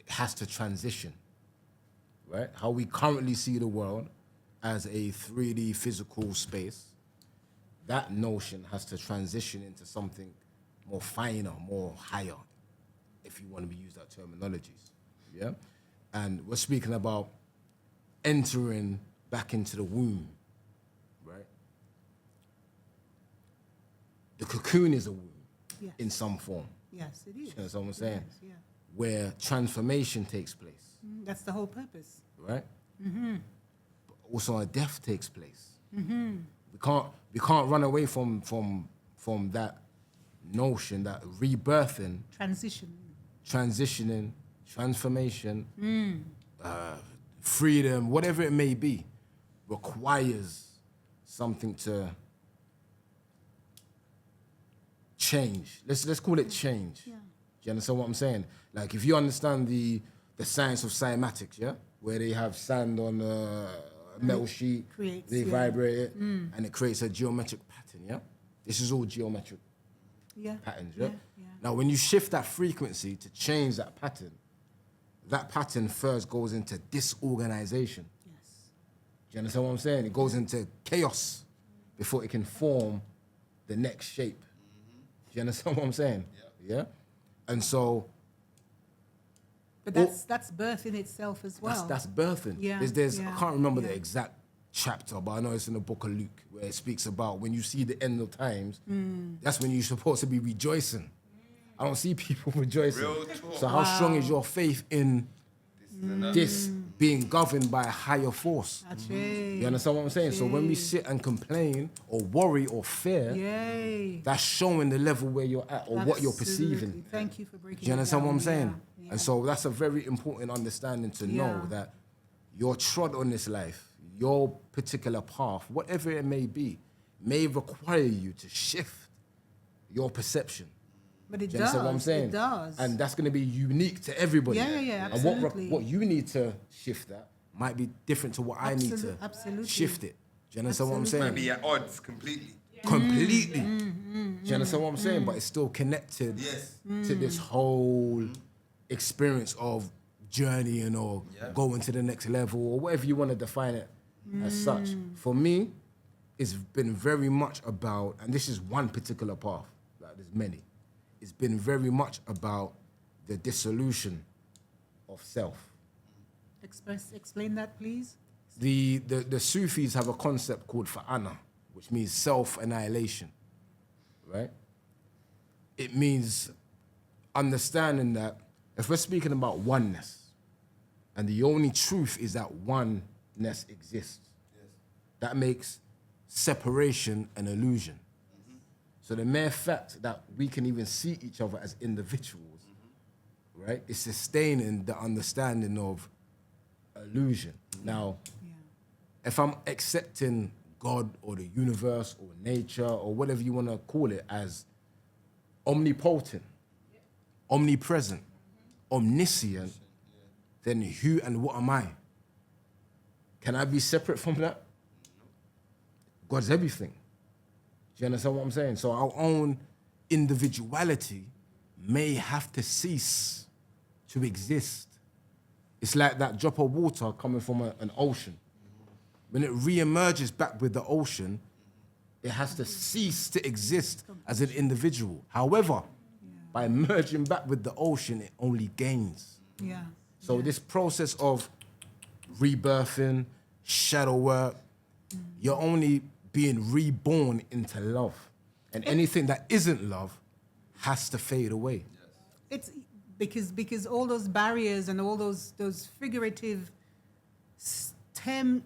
has to transition, right? How we currently see the world as a 3D physical space, that notion has to transition into something more finer, more higher, if you want to use that terminologies, yeah? And we're speaking about entering back into the womb, right? The cocoon is a womb in some form. Yes, it is. You know what I'm saying? Yes, yeah. Where transformation takes place, That's the whole purpose. right? Mm-hmm. But also a death takes place. Mm-hmm. We can't run away from that notion, that rebirthing, transitioning, transformation, freedom, whatever it may be, requires something to change. Let's call it change. Yeah. Do you understand what I'm saying? Like if you understand the science of cymatics, yeah, where they have sand on a metal sheet, they vibrate it, and it creates a geometric pattern, yeah? This is all geometric patterns, yeah? Now, when you shift that frequency to change that pattern first goes into disorganization. Yes. Do you understand what I'm saying? It goes into chaos before it can form the next shape. Do you understand what I'm saying? Yeah? And so... But that's birth in itself as well. That's birthing. Yeah. There's I can't remember the exact chapter, but I know it's in the book of Luke where it speaks about when you see the end of times, that's when you're supposed to be rejoicing. I don't see people rejoicing. Real talk. So how strong is your faith in this being governed by a higher force? You understand what I'm saying? So when we sit and complain or worry or fear, that's showing the level where you're at or what you're perceiving. Thank you for breaking it down. Do you understand what I'm saying? Yeah. And so that's a very important understanding to know that your trod on this life, your particular path, whatever it may be, may require you to shift your perception. But it Do you understand what I'm saying? It does. And that's going to be unique to everybody. Yeah, And absolutely. what you need to shift that might be different to what I need to shift it. Do you understand what I'm saying? Might be at odds completely. completely. Do you understand what I'm saying? But it's still connected to this whole experience of journeying or going to the next level or whatever you want to define it as such. For me, it's been very much about, and this is one particular path, like there's many, it's been very much about the dissolution of self. Explain that, please. The Sufis have a concept called fa'ana, which means self-annihilation, right? It means understanding that if we're speaking about oneness, and the only truth is that oneness exists, that makes separation an illusion. So the mere fact that we can even see each other as individuals, right, is sustaining the understanding of illusion. Now, if I'm accepting God or the universe or nature or whatever you want to call it as omnipotent, omnipresent, omniscient, then who and what am I? Can I be separate from that? God's everything. Do you understand what I'm saying? So our own individuality may have to cease to exist. It's like that drop of water coming from an ocean. When it re-emerges back with the ocean, it has to cease to exist as an individual. However, by merging back with the ocean, it only gains. Yeah. So this process of rebirthing, shadow work, you're only being reborn into love. And anything that isn't love has to fade away. It's because all those barriers and all those figurative stems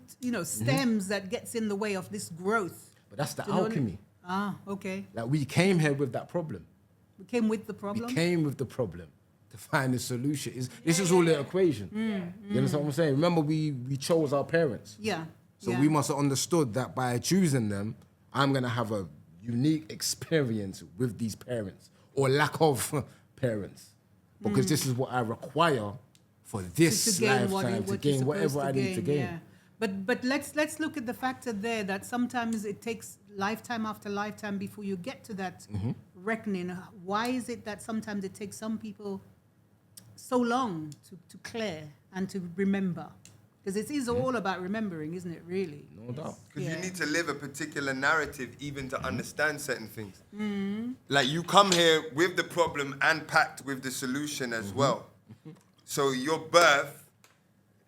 that gets in the way of this growth. But that's the Do you know what I- alchemy. Okay. Like we came here with that problem. We came with the problem. We came with the problem to find the solution. This is all the equation. You understand what I'm saying? Remember, we chose our parents. Yeah. So yeah. we must have understood that by choosing them, I'm going to have a unique experience with these parents or lack of parents. Because this is what I require for this to gain lifetime, to you're gain supposed whatever I need to gain. Yeah. But let's look at the factor there that sometimes it takes lifetime after lifetime before you get to that reckoning. Why is it that sometimes it takes some people so long to clear and to remember? Because it is all about remembering, isn't it, really? No doubt. Because Yeah. you need to live a particular narrative even to understand certain things. Like you come here with the problem and packed with the solution as well. So your birth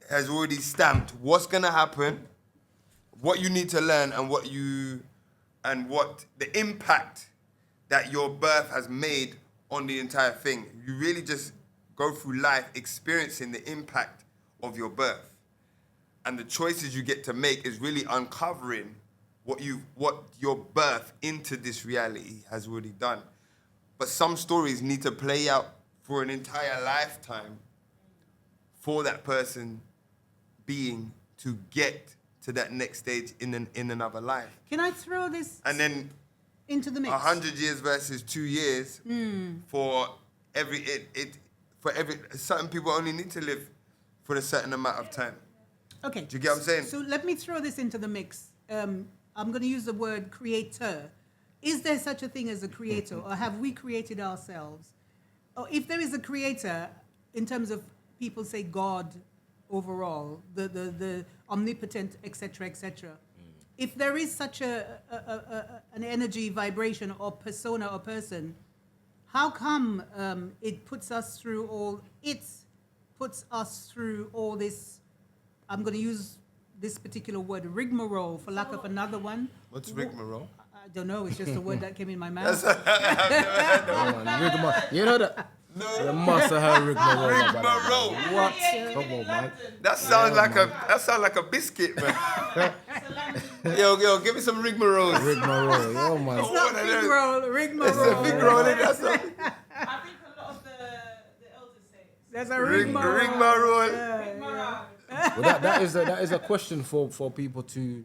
has already stamped what's gonna happen, what you need to learn, and what the impact that your birth has made on the entire thing. You really just go through life experiencing the impact of your birth. And the choices you get to make is really uncovering what your birth into this reality has already done. But some stories need to play out for an entire lifetime for that person being to get to that next stage in another life. Can I throw this And then into the mix? 100 years versus 2 years for certain people only need to live for a certain amount of time. Okay. Do you get what I'm saying? So let me throw this into the mix. I'm going to use the word creator. Is there such a thing as a creator, or have we created ourselves? Or if there is a creator, in terms of people say God overall, the omnipotent, etc., etc. If there is such an energy, vibration, or persona or person, how come it puts us through all this? I'm going to use this particular word, rigmarole, for lack of another one. What's rigmarole? I don't know. It's just a word that came in my mouth. You know that? You must have heard rigmarole. Rigmarole. What? Come on, man. That sounds like a biscuit, man. yo, give me some rigmarole. Rigmarole. Yo, man. It's not rigmarole. Rigmarole. It's a rigmarole. That's a I think a lot of the elders say it. There's a rigmarole. rigmarole. Rigmarole. Well, that is a question for people to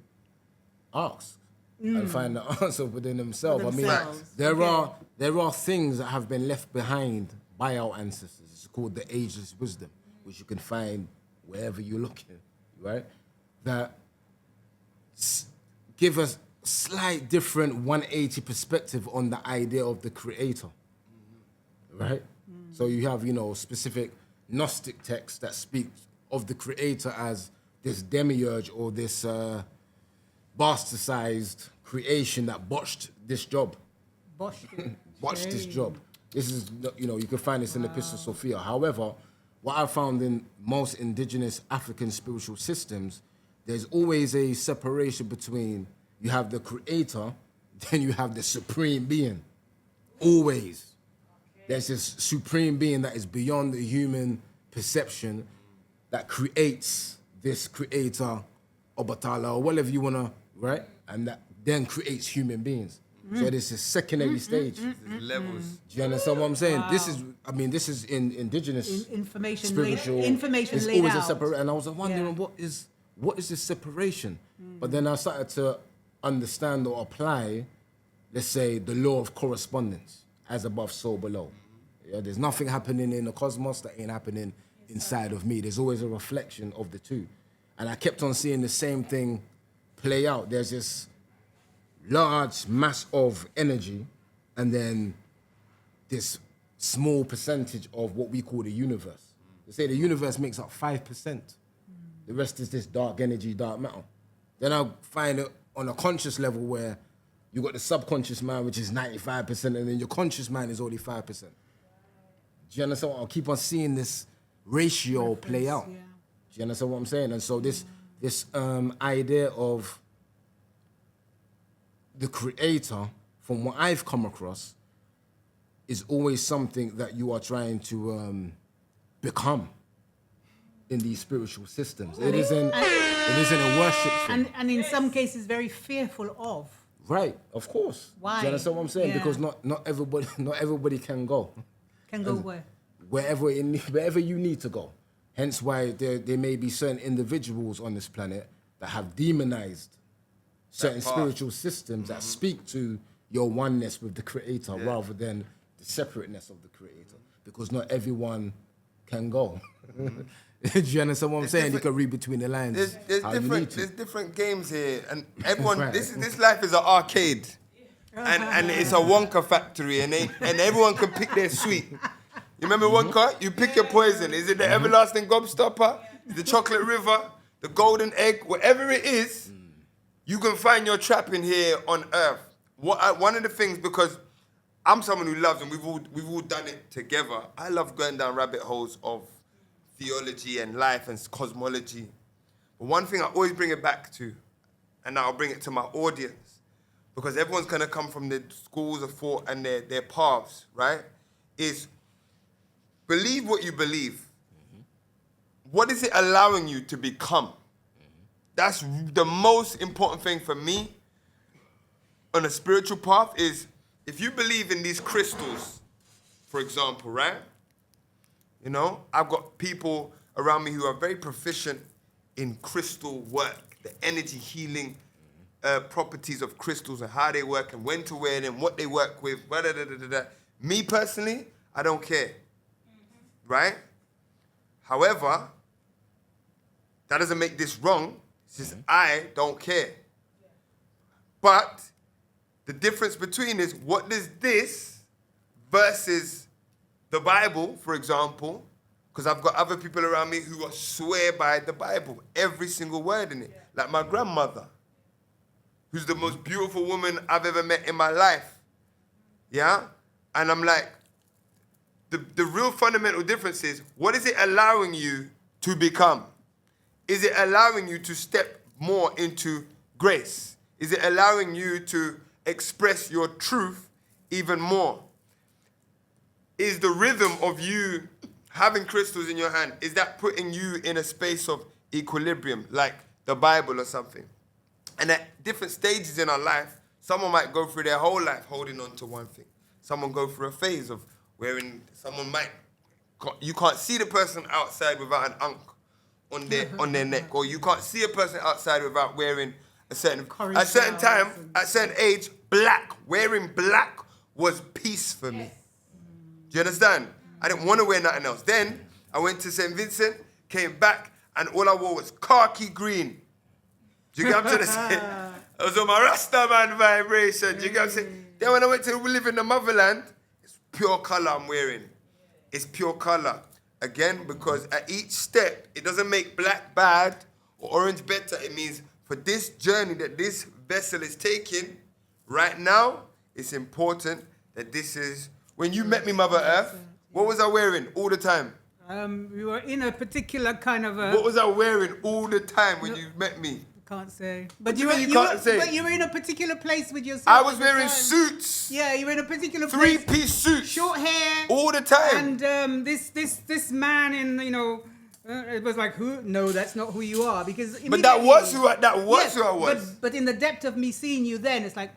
ask and find the answer within themselves. I mean, themselves. there are things that have been left behind by our ancestors. It's called the ageless wisdom, which you can find wherever you're looking, right? That give us slight different 180 perspective on the idea of the creator, right? So you have, specific Gnostic texts that speak of the creator as this demiurge or this bastardized creation that botched this job. Botched this job. This is, you can find this in the Pistis Sophia. However, what I found in most indigenous African spiritual systems, there's always a separation between you have the creator, then you have the supreme being. Always. There's this supreme being that is beyond the human perception that creates this creator, Obatala, or whatever you want to, right? And that then creates human beings. So there's a secondary stage. Levels. Do you understand what I'm saying? This is in indigenous Information spiritual. information There's laid always a out. separation. And I was wondering, what is this separation? But then I started to understand or apply, let's say, the law of correspondence, as above, so below. Yeah, there's nothing happening in the cosmos that ain't happening inside of me. There's always a reflection of the two. And I kept on seeing the same thing play out. There's this large mass of energy and then this small percentage of what we call the universe. They say the universe makes up 5%. The rest is this dark energy, dark matter. Then I find it on a conscious level where you got the subconscious mind, which is 95%, and then your conscious mind is only 5%. Do you understand? I'll keep on seeing this ratio play out. Yeah. Do you understand what I'm saying? And so this idea of the creator, from what I've come across, is always something that you are trying to become in these spiritual systems. It isn't a worship thing. And in some cases, very fearful of. Right, of course. Why? Do you understand what I'm saying? Yeah. Because not everybody can go. Can go where? Wherever you need to go. Hence why there may be certain individuals on this planet that have demonized certain spiritual systems that speak to your oneness with the creator rather than the separateness of the creator. Because not everyone can go. Do you understand what I'm saying? You can read between the lines. There's different games here, and everyone. Right. This life is an arcade, and it's a Wonka factory, and everyone can pick their sweet. You remember Wonka? You pick your poison. Is it the everlasting gobstopper, the chocolate river, the golden egg, whatever it is? You can find your trap in here on Earth. One of the things, because I'm someone who loves, and we've all done it together. I love going down rabbit holes of theology and life and cosmology. But one thing I always bring it back to, and I'll bring it to my audience, because everyone's going to come from the schools of thought and their paths, right? Is believe what you believe. What is it allowing you to become? That's the most important thing for me on a spiritual path is if you believe in these crystals, for example, right? You know, I've got people around me who are very proficient in crystal work, the energy healing properties of crystals and how they work and when to wear them, what they work with, Me personally, I don't care, right? However, that doesn't make this wrong. It's just I don't care. But the difference between is what does this versus the Bible, for example, because I've got other people around me who swear by the Bible, every single word in it. Like my grandmother, who's the most beautiful woman I've ever met in my life. Yeah? And I'm like, the real fundamental difference is, what is it allowing you to become? Is it allowing you to step more into grace? Is it allowing you to express your truth even more? Is the rhythm of you having crystals in your hand, is that putting you in a space of equilibrium, like the Bible or something? And at different stages in our life, someone might go through their whole life holding on to one thing. Someone go through a phase of you can't see the person outside without an ankh on their neck, or you can't see a person outside without wearing at a certain time, at a certain age, wearing black was peace for me. Do you understand? I didn't want to wear nothing else. Then I went to St. Vincent, came back, and all I wore was khaki green. Do you get what I'm trying to say? I was on my Rasta man vibration. You get what I'm saying? Then when I went to live in the motherland, it's pure colour I'm wearing. It's pure colour. Again, because at each step, it doesn't make black bad or orange better. It means for this journey that this vessel is taking, right now, it's important that this is... When you met me, Mother Earth, what was I wearing all the time? We were in a particular kind of a... What was I wearing all the time when you met me? Can't say. But you can't say? But you were in a particular place with yourself. I was wearing suits. Yeah, you were in a particular place. Three-piece suits. Short hair. All the time. And this man in, you know, it was like, who? No, that's not who you are. Because but that was who I was. But in the depth of me seeing you then, it's like,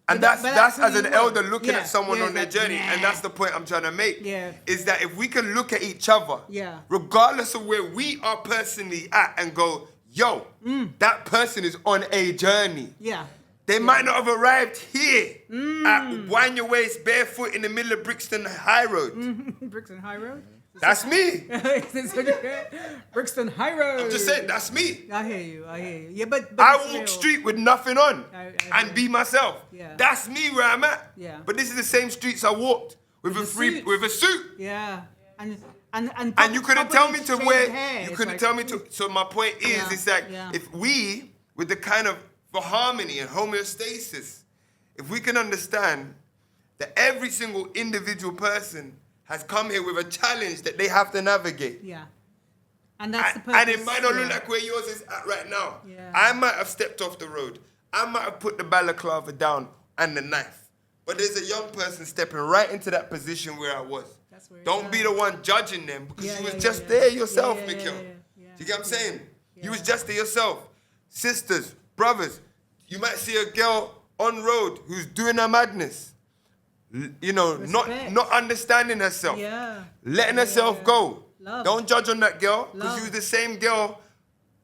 And that's as an elder looking at someone on their journey, and that's the point I'm trying to make. Yeah. Is that if we can look at each other, regardless of where we are personally at, and go, yo, that person is on a journey. Yeah. They might not have arrived here at Wind Your Waist barefoot in the middle of Brixton High Road. Brixton High Road? That's me. Brixton High Road. I'm just saying, that's me. I hear you. Yeah, but I walk street with nothing on and be myself. Yeah. That's me where I'm at. Yeah. But this is the same streets I walked with a suit. Yeah. And you couldn't tell me to wear. You couldn't tell me to. So my point is, it's like if we, with the kind of for harmony and homeostasis, if we can understand that every single individual person has come here with a challenge that they have to navigate. Yeah. And that's the purpose. And it might not look like where yours is at right now. Yeah. I might have stepped off the road. I might have put the balaclava down and the knife. But there's a young person stepping right into that position where I was. Don't be the one judging them because you was just there yourself, Mikel. You get what I'm saying? You was just there yourself. Sisters, brothers, you might see a girl on road who's doing her madness. You know, not understanding herself. Letting herself go. Love. Don't judge on that girl because you was the same girl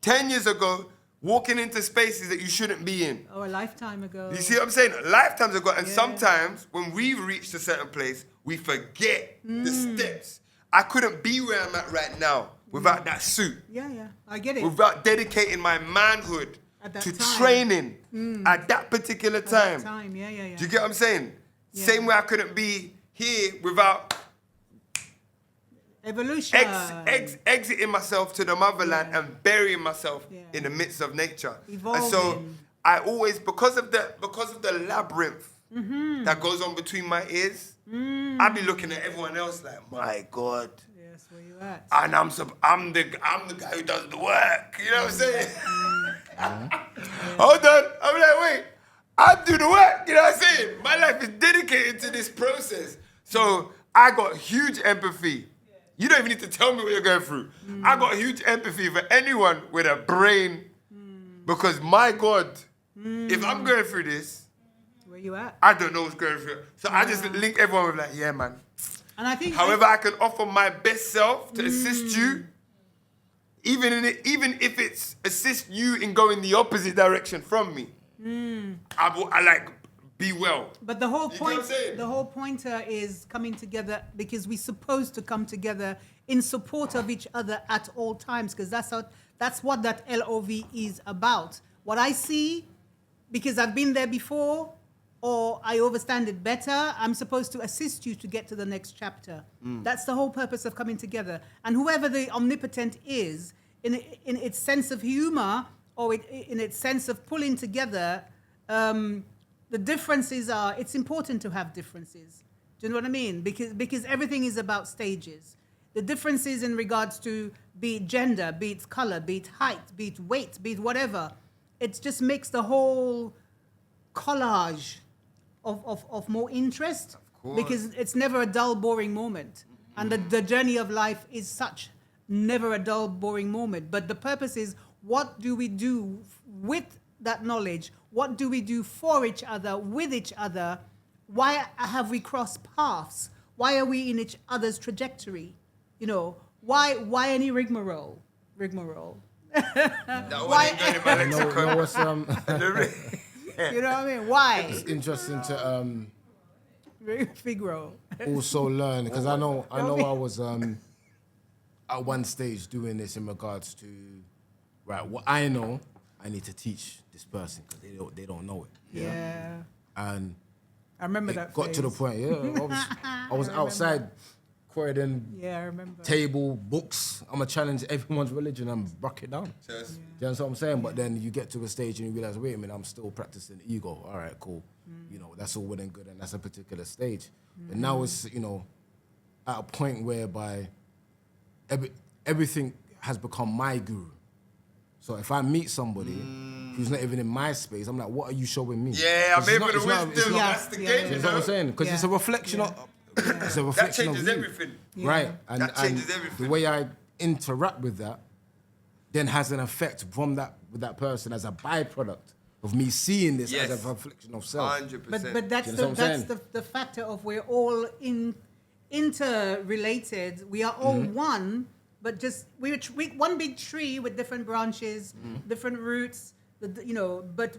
10 years ago walking into spaces that you shouldn't be in. Oh, a lifetime ago. You see what I'm saying? Lifetimes ago. And sometimes when we've reached a certain place, we forget the steps. I couldn't be where I'm at right now without that suit. Yeah. I get it. Without dedicating my manhood to training at that particular time. Yeah. Do you get what I'm saying? Yeah. Same way I couldn't be here without evolution. Exiting myself to the motherland and burying myself in the midst of nature. Evolving. And so I always, because of the labyrinth that goes on between my ears, I be looking at everyone else like, my God. Yes, where you at? And I'm the guy who does the work. You know what I'm saying? Hold on. I'm like, wait. I do the work. You know what I'm saying? My life is dedicated to this process. So I got huge empathy. You don't even need to tell me what you're going through. I got huge empathy for anyone with a brain because, my God, if I'm going through this, where you at? I don't know what's going through. So I just link everyone with like, yeah, man. And I think, however, I can offer my best self to assist you, even if it's assist you in going the opposite direction from me. I like be well. But the whole pointer is coming together because we're supposed to come together in support of each other at all times, because that's what that LOV is about. What I see, because I've been there before, or I understand it better, I'm supposed to assist you to get to the next chapter. That's the whole purpose of coming together. And whoever the omnipotent is, in its sense of humor, or in its sense of pulling together, the differences are, it's important to have differences. Do you know what I mean? Because everything is about stages. The differences in regards to, be it gender, be it color, be it height, be it weight, be it whatever, it just makes the whole collage of more interest, because it's never a dull, boring moment. And the journey of life is such, never a dull, boring moment. But the purpose is, what do we do with that knowledge? What do we do for each other, with each other? Why have we crossed paths? Why are we in each other's trajectory? You know, why any rigmarole? Rigmarole. Why? You know what's You know what I mean? Why? It's interesting to Figaro. also learn, because I know I was at one stage doing this in regards to, right, what I know I need to teach this person because they don't know it. Yeah. And I remember it that got to the phase. point. I was outside, corridor, Yeah, I remember. table, books. I'm gonna challenge everyone's religion and buck it down. Cheers. Do you understand what I'm saying? But then you get to a stage and you realize, wait a minute, I'm still practicing ego. All right, cool. You know, that's all well and good, and that's a particular stage. But now it's, you know, at a point whereby everything has become my guru. So if I meet somebody who's not even in my space, I'm like, what are you showing me? Yeah, I'm 'Cause it's able not- to it's not- wisdom. it's not- That's the Yeah. game, you you know what I'm know? saying? Because it's a reflection of it's a That reflection of changes you. everything. Right. And, That changes and everything. the way I interact with that then has an effect from that with that person as a byproduct of me seeing this Yes. as a reflection of self. 100%. But that's Do you the understand that's the factor of we're all interrelated. We are all one, but just we're one big tree with different branches, different roots. You know, but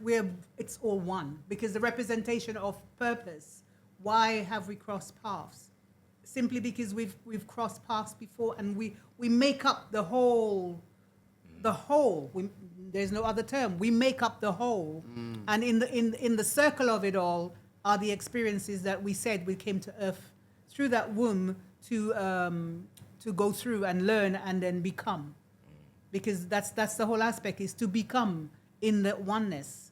it's all one because the representation of purpose. Why have we crossed paths? Simply because we've crossed paths before, and we make up the whole. The whole. There's no other term. We make up the whole, and in the circle of it all are the experiences that we said we came to Earth through that womb to go through and learn and then become, because that's the whole aspect, is to become in the oneness.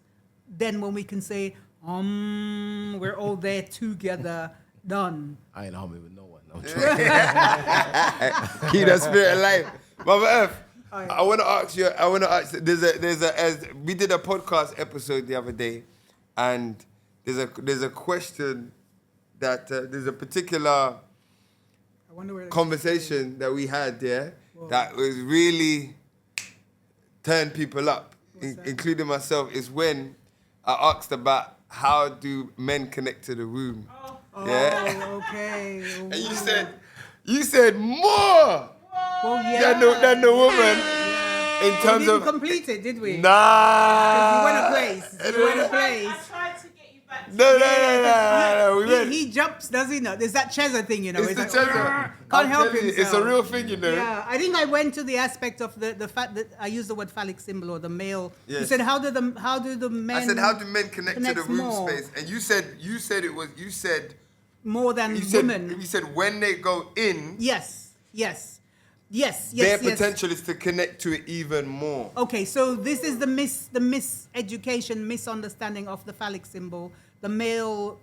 Then when we can say, we're all there together, done. I ain't humming with no one. No, Keep that spirit alive. Mother Earth, I want to ask you, we did a podcast episode the other day, and there's a question that, there's a particular I wonder where conversation that we had there that was really turned people up, including myself, is when I asked about how do men connect to the womb. Yeah? Oh, okay. And you said more Well, yeah. than the woman in We terms didn't of complete it, did we? nah. You went a place. You went a I place. tried to get you back. No. We went. He jumps, does he not? There's that Chesa thing, you know. It's the like, Chesa. can't I'm help telling you, himself. it's a real thing, you know. Yeah, I think I went to the aspect of the fact that I used the word phallic symbol or the male. You Yes. said how do the men? I said, how do men connect to the connects womb more? space? And you said More than women. You said when they go in, Yes. their potential is to connect to it even more. Okay, so this is the miseducation, misunderstanding of the phallic symbol, the male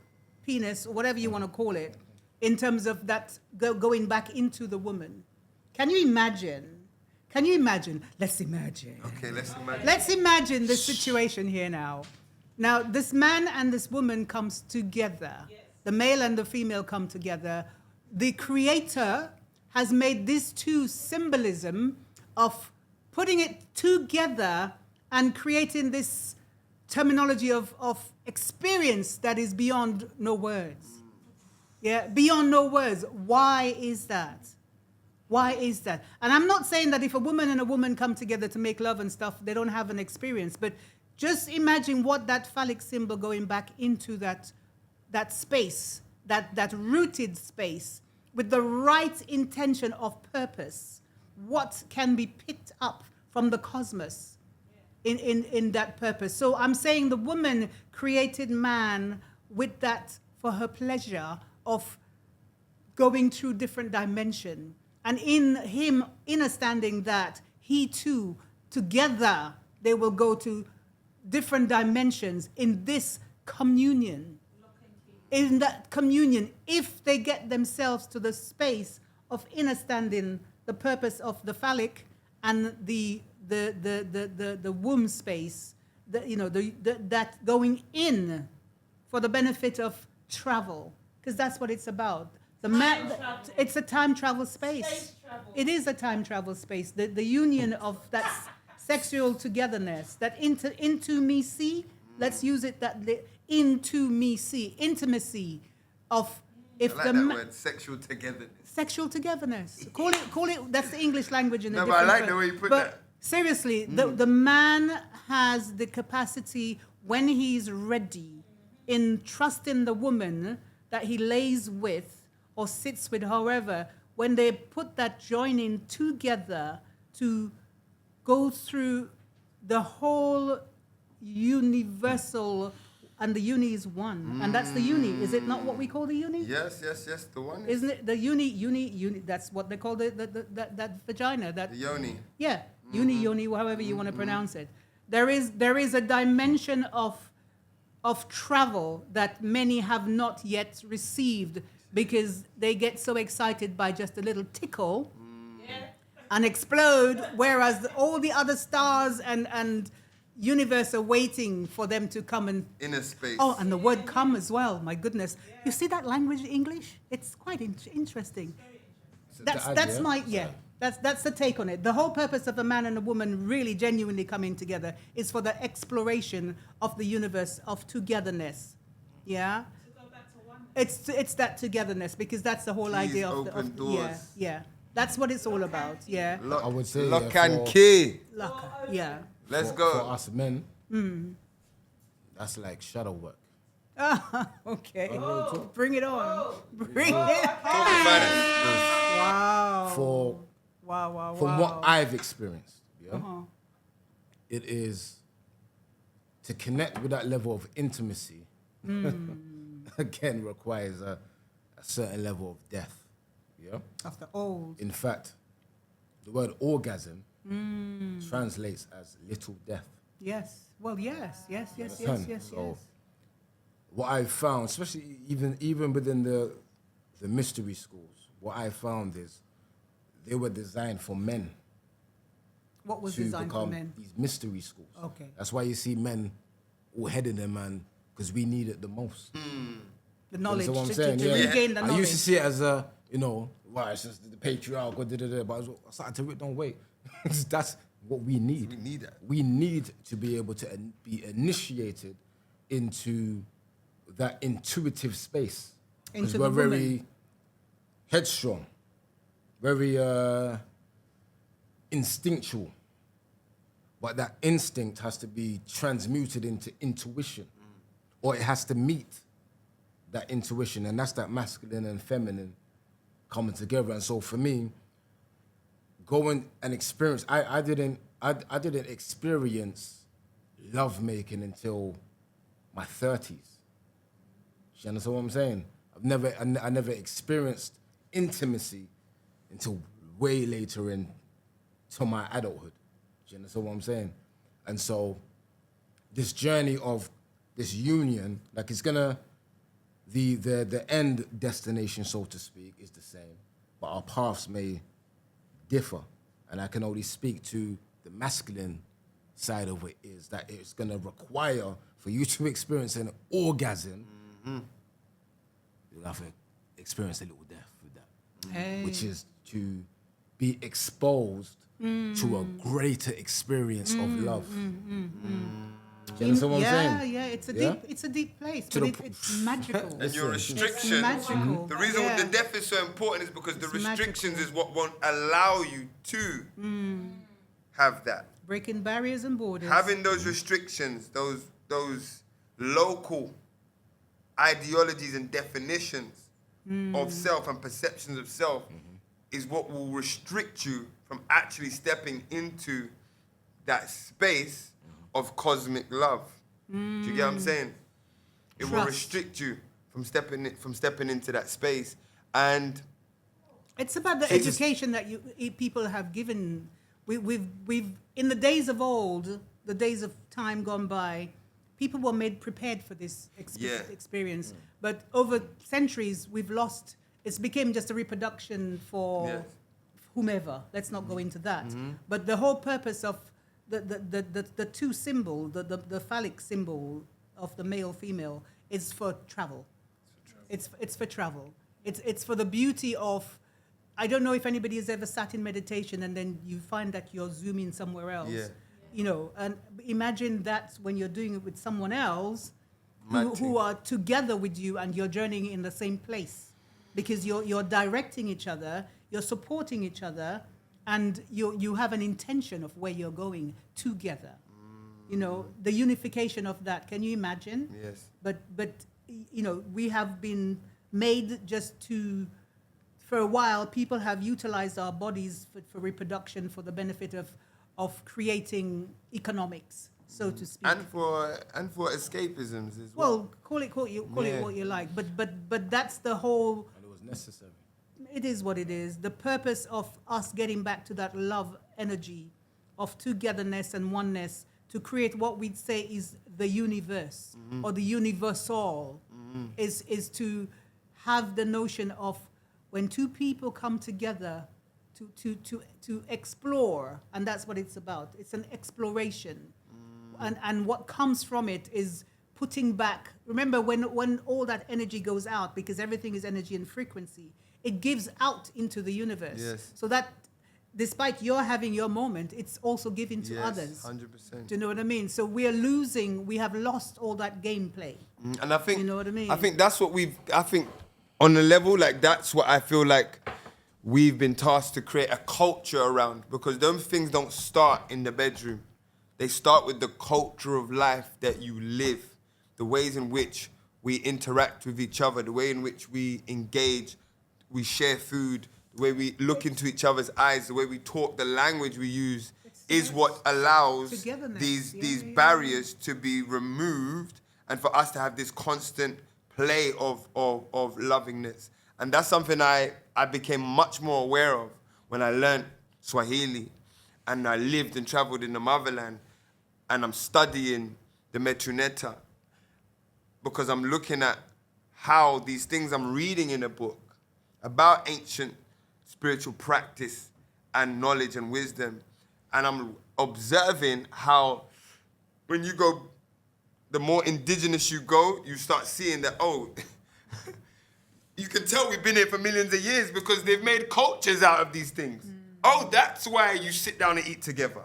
penis, or whatever you want to call it, in terms of that going back into the woman. Can you imagine? Let's imagine. Okay, let's imagine. Let's imagine this situation here now. Now, this man and this woman comes together. The male and the female come together. The creator has made these two symbolism of putting it together and creating this terminology of experience that is beyond no words. Yeah, beyond no words. Why is that? And I'm not saying that if a woman and a woman come together to make love and stuff, they don't have an experience. But just imagine what that phallic symbol going back into that space, that rooted space, with the right intention of purpose. What can be picked up from the cosmos in that purpose? So I'm saying the woman created man with that for her pleasure of going through different dimensions. And in him understanding that, he too, together, they will go to different dimensions in this communion. In that communion, if they get themselves to the space of understanding the purpose of the phallic and the womb space, that going in for the benefit of travel, because that's what it's about. It's a time travel space. Space travel. It is a time travel space. The union of that sexual togetherness, that intimacy. Let's use it intimacy of if I like the that word, sexual togetherness. Sexual togetherness. Call it. That's the English language in a No, but I different like the way you put but that. seriously, the man has the capacity when he's ready, in trusting the woman that he lays with or sits with, however, when they put that joining together to go through the whole universal, and the uni is one, and that's the uni. Is it not what we call the uni? Yes, the one. Isn't it the uni? That's what they call that vagina. That The yoni. yeah, yoni, however you want to pronounce it. There is a dimension of travel that many have not yet received because they get so excited by just a little tickle and explode, whereas all the other stars and universe are waiting for them to come and Inner space. oh, and the word "come" as well. My goodness, you see that language, English? It's quite interesting. That's my That's the take on it. The whole purpose of a man and a woman really genuinely coming together is for the exploration of the universe of togetherness. Yeah. To go back to oneness. It's that togetherness because that's the whole Keys idea of open doors. yeah. That's what it's all about. Yeah. I would say Lock yeah, and key. Yeah. Let's for go. us men, that's like shadow work. Okay. Bring it on. Bring it. Talk about it. Wow. Wow. From what I've experienced, yeah, Uh-huh. it is to connect with that level of intimacy. Again, requires a certain level of depth. Yeah. After old. In fact, the word orgasm translates as little death. Yes. Well, yes. Understand? So what I found, especially even within the mystery schools, what I found is they were designed for men. What was to designed for become men? these mystery schools. Okay. That's why you see men all heading them, man, because we need it the most. The knowledge. You know what I'm to saying? regain the knowledge. I used to see it as a, well, it's just the patriarchal, but I started to don't wait. That's what we need. We need that. We need to be able to be initiated into that intuitive space. Because Into we're the woman. very headstrong, very instinctual. But that instinct has to be transmuted into intuition, or it has to meet that intuition, and that's that masculine and feminine coming together. And so for me, going and experience, I didn't experience lovemaking until my 30s. You understand what I'm saying? I never experienced intimacy until way later to my adulthood. Do you understand what I'm saying? And so this journey of this union, like it's gonna, the end destination, so to speak, is the same, but our paths may differ. And I can only speak to the masculine side of it, is that it's gonna require for you to experience an orgasm, you'll have to experience a little death with that, which is to be exposed to a greater experience of love. Do you understand what I'm saying? Yeah, it's a deep place, To but the it's magical. And your It's restrictions. magical. The reason Yeah. the death is so important is because the It's restrictions magical. is what won't allow you to have that. Breaking barriers and borders. Having those restrictions, those local ideologies and definitions of self and perceptions of self is what will restrict you from actually stepping into that space of cosmic love. Do you get what I'm saying? It will Trust. restrict you from stepping into that space. And It's about the Jesus. education that people have given. We've in the days of old, the days of time gone by, people were made prepared for this experience. But over centuries, we've lost. It's became just a reproduction for whomever. Let's not go into that. But the whole purpose of the two symbol, the phallic symbol of the male female, is for travel. It's for travel. It's for the beauty of. I don't know if anybody has ever sat in meditation and then you find that you're zooming somewhere else. Yeah. And imagine that when you're doing it with someone else Mad who thing. are together with you and you're journeying in the same place, because you're directing each other, you're supporting each other, and you have an intention of where you're going together. The unification of that. Can you imagine? Yes. But we have been made just to. For a while, people have utilized our bodies for reproduction, for the benefit of creating economics. so to speak. And for escapisms as well. Well, call it what you like, but that's the whole. And it was necessary. It is what it is. The purpose of us getting back to that love energy of togetherness and oneness to create what we'd say is the universe or the universal is to have the notion of when two people come together to explore, and that's what it's about. It's an exploration. And what comes from it is putting back. Remember, when all that energy goes out, because everything is energy and frequency, it gives out into the universe. Yes. So that despite your having your moment, it's also given to others. 100%. Do you know what I mean? So we have lost all that gameplay. And I think, you know what I mean? I think that's what I think on a level, like that's what I feel like we've been tasked to create a culture around, because those things don't start in the bedroom. They start with the culture of life that you live, the ways in which we interact with each other, the way in which we engage, we share food, the way we look into each other's eyes, the way we talk, the language we use is what allows these barriers to be removed and for us to have this constant play of lovingness. And that's something I became much more aware of when I learned Swahili and I lived and traveled in the motherland, and I'm studying the Metruneta because I'm looking at how these things I'm reading in a book about ancient spiritual practice and knowledge and wisdom, and I'm observing how when you go, the more indigenous you go, you start seeing that, oh, you can tell we've been here for millions of years because they've made cultures out of these things. Oh, that's why you sit down and eat together.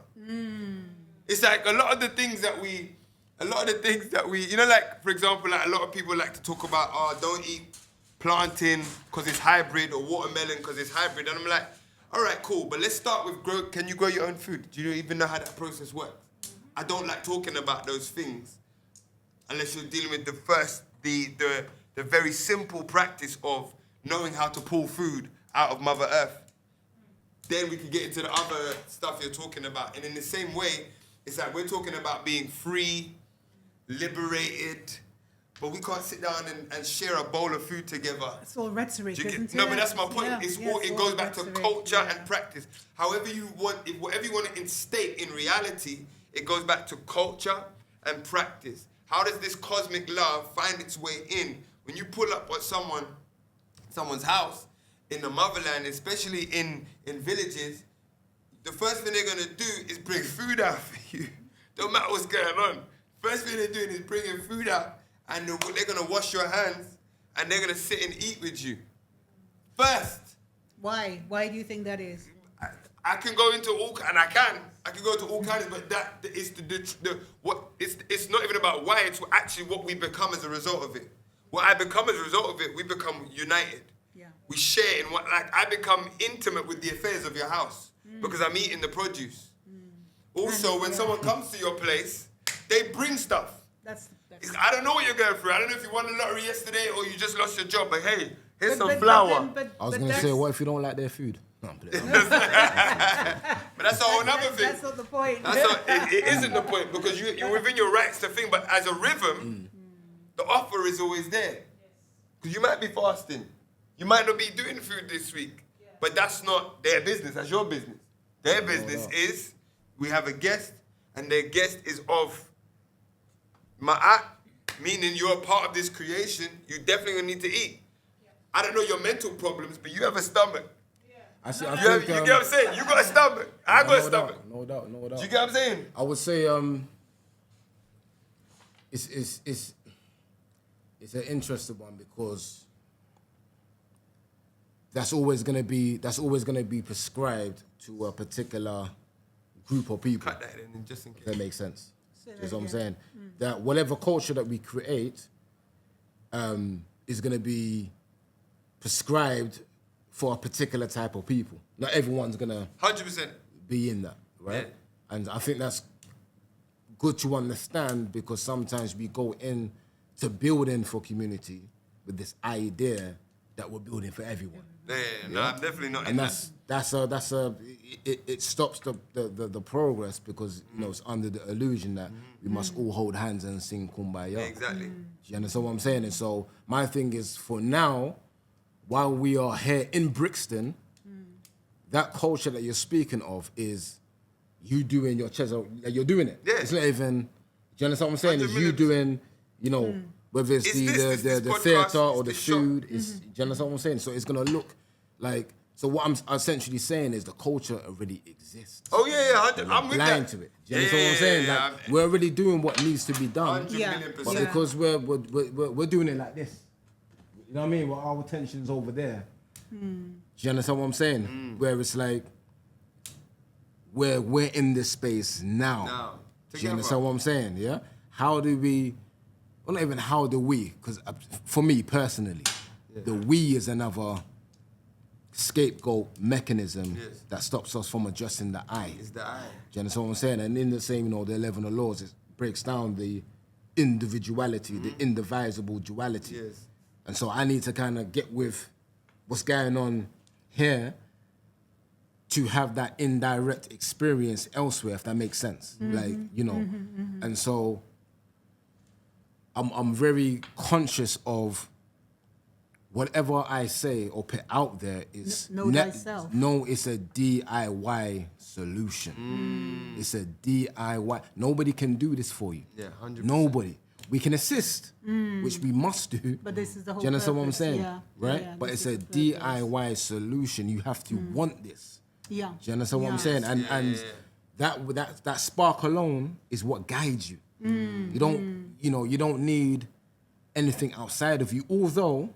It's like a lot of the things that we, you know, like, for example, like a lot of people like to talk about, oh, don't eat plantain because it's hybrid or watermelon because it's hybrid. And I'm like, all right, cool, but let's start with can you grow your own food? Do you even know how that process works? I don't like talking about those things unless you're dealing with the very simple practice of knowing how to pull food out of Mother Earth. Then we can get into the other stuff you're talking about. And in the same way, it's like we're talking about being free, liberated, but we can't sit down and share a bowl of food together. It's all rhetoric, isn't it? No, but that's my point. Yeah, It goes back to culture and practice. However you want, whatever you want to instate in reality, it goes back to culture and practice. How does this cosmic love find its way in? When you pull up at someone's house in the motherland, especially in villages, the first thing they're going to do is bring food out for you. Don't matter what's going on. First thing they're doing is bringing food out, and they're going to wash your hands, and they're going to sit and eat with you. First. Why? Why do you think that is? I can go into all, and I can go to all kinds, but that is it's not even about why, it's actually what we become as a result of it. What I become as a result of it, we become united. Yeah. We share in I become intimate with the affairs of your house because I'm eating the produce. Also, when someone comes to your place, they bring stuff. I don't know what you're going through. I don't know if you won the lottery yesterday or you just lost your job, but hey, here's some flour. I was going to say, what if you don't like their food? No, I'm playing. But that's a whole other thing. That's not the point. It isn't the point because you're within your rights to think, but as a rhythm, the offer is always there. Because you might be fasting. You might not be doing food this week. But that's not their business. That's your business. Their business is, we have a guest, and their guest is of ma'at, meaning you're a part of this creation. You definitely need to eat. I don't know your mental problems, but you have a stomach. I you get what I'm saying? You got a stomach. I got a stomach. No doubt. Do you get what I'm saying? I would say it's an interesting one because that's always gonna be prescribed to a particular group of people. Cut that in just in case. That makes sense. That's what I'm saying. That whatever culture that we create is gonna be prescribed for a particular type of people. Not everyone's gonna 100% be in that, right? Yeah. And I think that's good to understand because sometimes we go in to building for community with this idea that we're building for everyone. No, I'm definitely not. And it stops the progress because it's under the illusion that we must all hold hands and sing Kumbaya. Exactly. Do you understand what I'm saying? And so my thing is, for now, while we are here in Brixton, that culture that you're speaking of is you doing your chest, you're doing it. Yeah. It's not even. Do you understand what I'm saying? It's you doing, whether it's the podcast, theatre or it's the this show. food. Do you understand what I'm saying? So it's gonna look like. So what I'm essentially saying is the culture already exists. Oh yeah. I'm with Blind that. to it. Do you understand what I'm saying? Like, we're already doing what needs to be done. 100 Yeah. million But percent. because we're doing it like this, you know what I mean? Well, our attention's over there. Do you understand what I'm saying? Where it's like we're in this space now. Now, Do you understand what I'm saying? Yeah. How do we? Well, not even how do we? Because for me personally, the we is another scapegoat mechanism that stops us from addressing the I. It's the I. Do you understand what I'm saying? And in the same, the 11 of laws, it breaks down the individuality, the indivisible duality. Yes. And so I need to kind of get with what's going on here to have that indirect experience elsewhere, if that makes sense. Like, and so I'm very conscious of whatever I say or put out there is Know thyself. No, it's a DIY solution. It's a DIY. Nobody can do this for you. Yeah, 100%. Nobody. We can assist, which we must do. But this is the whole Do you understand what I'm purpose. saying? Yeah. Right? Yeah, But this it's a is the purpose. DIY solution. You have to want this. Yeah. Do you understand what I'm Yeah. saying? And that spark alone is what guides you. You don't need anything outside of you, although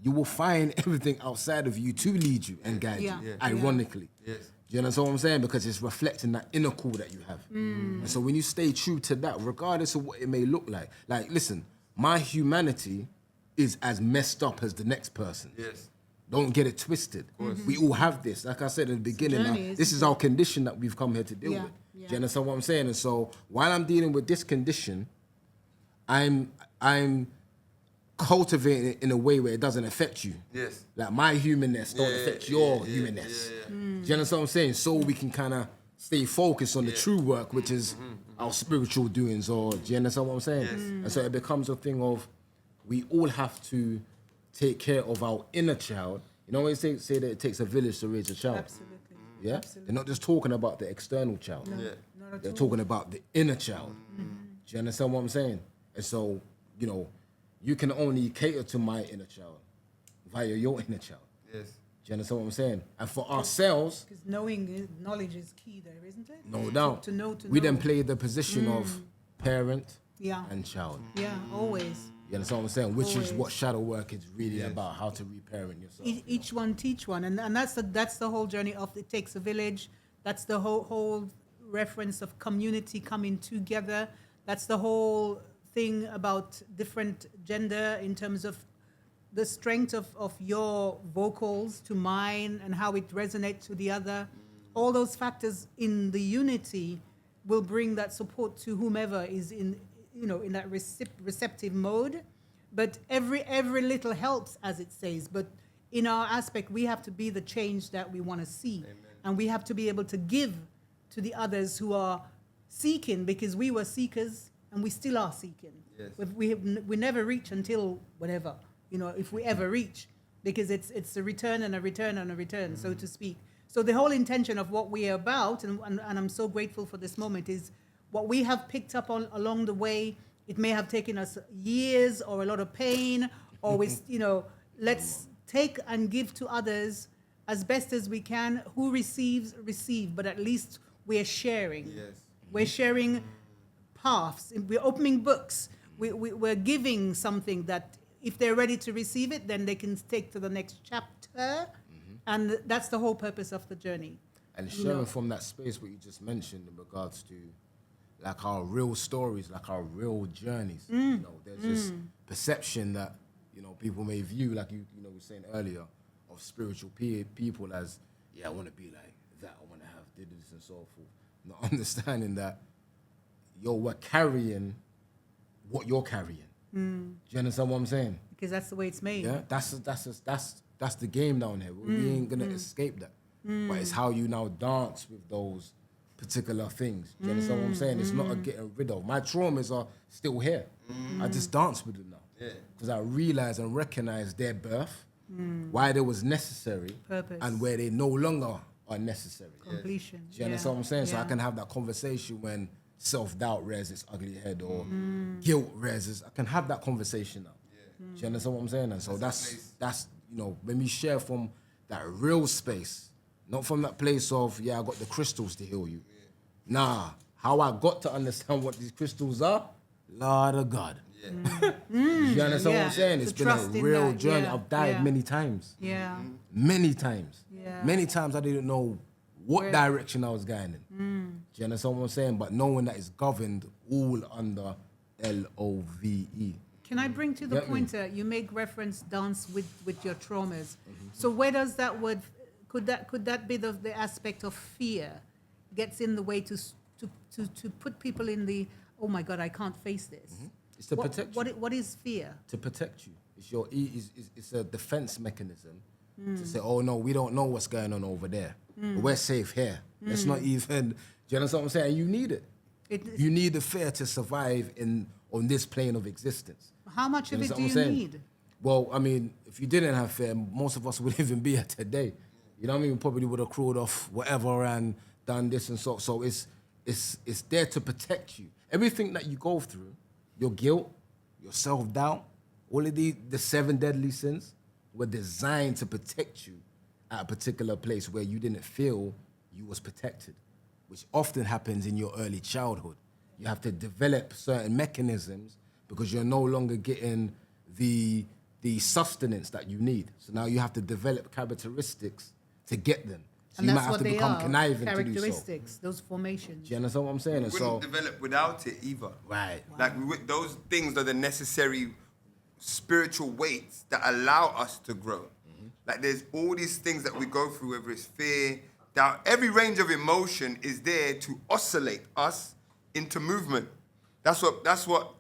you will find everything outside of you to lead you and guide Yeah. you, Yeah. ironically. Yes. Do you understand what I'm saying? Because it's reflecting that inner core that you have. And so when you stay true to that, regardless of what it may look like, listen, my humanity is as messed up as the next person. Yes. Don't get it twisted. We all have this. Like I said in the beginning, journey, this isn't is our condition that we've come here to deal Yeah, with. yeah. Do you understand what I'm saying? And so while I'm dealing with this condition, I'm cultivating it in a way where it doesn't affect you. Yes. Like my humanness don't affect your humanness. Do you understand what I'm saying? So we can kind of stay focused on the true work, which is our spiritual doings, or do you understand what I'm saying? Yes. And so it becomes a thing of we all have to take care of our inner child. You know when they say that it takes a village to raise a child? Absolutely. Yeah? Absolutely. They're not just talking about the external child. Yeah. Not at They're all. talking about the inner child. Do you understand what I'm saying? And so, you can only cater to my inner child via your inner child. Yes. Do you understand what I'm saying? And for ourselves, Because knowledge is key there, isn't it? no doubt, To know. we then play the position of parent Yeah. and child. Yeah, always. You understand what I'm saying? Which is Always. what shadow work is really about, how to reparent yourself. Each one teach one, and that's the whole journey of it takes a village. That's the whole reference of community coming together. That's the whole thing about different gender in terms of the strength of your vocals to mine and how it resonates to the other. All those factors in the unity will bring that support to whomever is in that receptive mode. But every little helps, as it says. But in our aspect, we have to be the change that we want to see. Amen. And we have to be able to give to the others who are seeking, because we were seekers and we still are seeking. Yes. We never reach until whatever, if we ever reach, because it's a return and a return and a return, so to speak. So the whole intention of what we are about, and I'm so grateful for this moment, is what we have picked up on along the way. It may have taken us years or a lot of pain, or let's take and give to others as best as we can. Who receives, receive, but at least we're sharing. Yes. We're sharing paths. We're opening books. We're giving something that if they're ready to receive it, then they can take to the next chapter. And that's the whole purpose of the journey. And sharing from that space what you just mentioned in regards to like our real stories, like our real journeys. There's this perception that, people may view, like you were saying earlier, of spiritual people as, I want to be like that, I want to have this and so forth. Not understanding that, we're carrying what you're carrying. Do you understand what I'm saying? Because that's the way it's made. Yeah, that's That's the game down here. We ain't gonna escape that. But it's how you now dance with those particular things. Do you understand what I'm saying? It's not a getting rid of. My traumas are still here. I just dance with them now. Because I realize and recognize their birth, why they was necessary, Purpose. and where they no longer are necessary. Completion. Do you understand what I'm saying? So I can have that conversation when self-doubt rears its ugly head or guilt rears. I can have that conversation now. Do you understand what I'm saying? And so that's you know, when we share from that real space, not from that place of, I got the crystals to heal you. Nah, how I got to understand what these crystals are, Lord of God. You understand what I'm saying? It's been a real journey. I've died many times. Many times. Many times I didn't know what direction I was going in. Do you understand what I'm saying? But knowing that it's governed all under LOVE. Can I bring to the pointer? You make reference dance with your traumas. So where does that word? Could that be the aspect of fear gets in the way to put people in the, oh my God, I can't face this. It's to protect you. What is fear? To protect you. It's a defense mechanism to say, oh no, we don't know what's going on over there. But we're safe here. Let's not even, do you understand what I'm saying? You need it. You need the fear to survive on this plane of existence. How much of it do you need? Well, I mean, if you didn't have fear, most of us wouldn't even be here today. You know what I mean? We probably would have crawled off whatever and done this and so. So it's there to protect you. Everything that you go through, your guilt, your self-doubt, all of the 7 deadly sins were designed to protect you at a particular place where you didn't feel you was protected, which often happens in your early childhood. You have to develop certain mechanisms because you're no longer getting the sustenance that you need. So now you have to develop characteristics to get them. So And you might that's have what to they become are, conniving to do so. characteristics, those formations. Do you understand what I'm saying? And We wouldn't develop without it either. Right. Like those things are the necessary spiritual weights that allow us to grow. Like there's all these things that we go through, whether it's fear, doubt. Every range of emotion is there to oscillate us into movement. That's what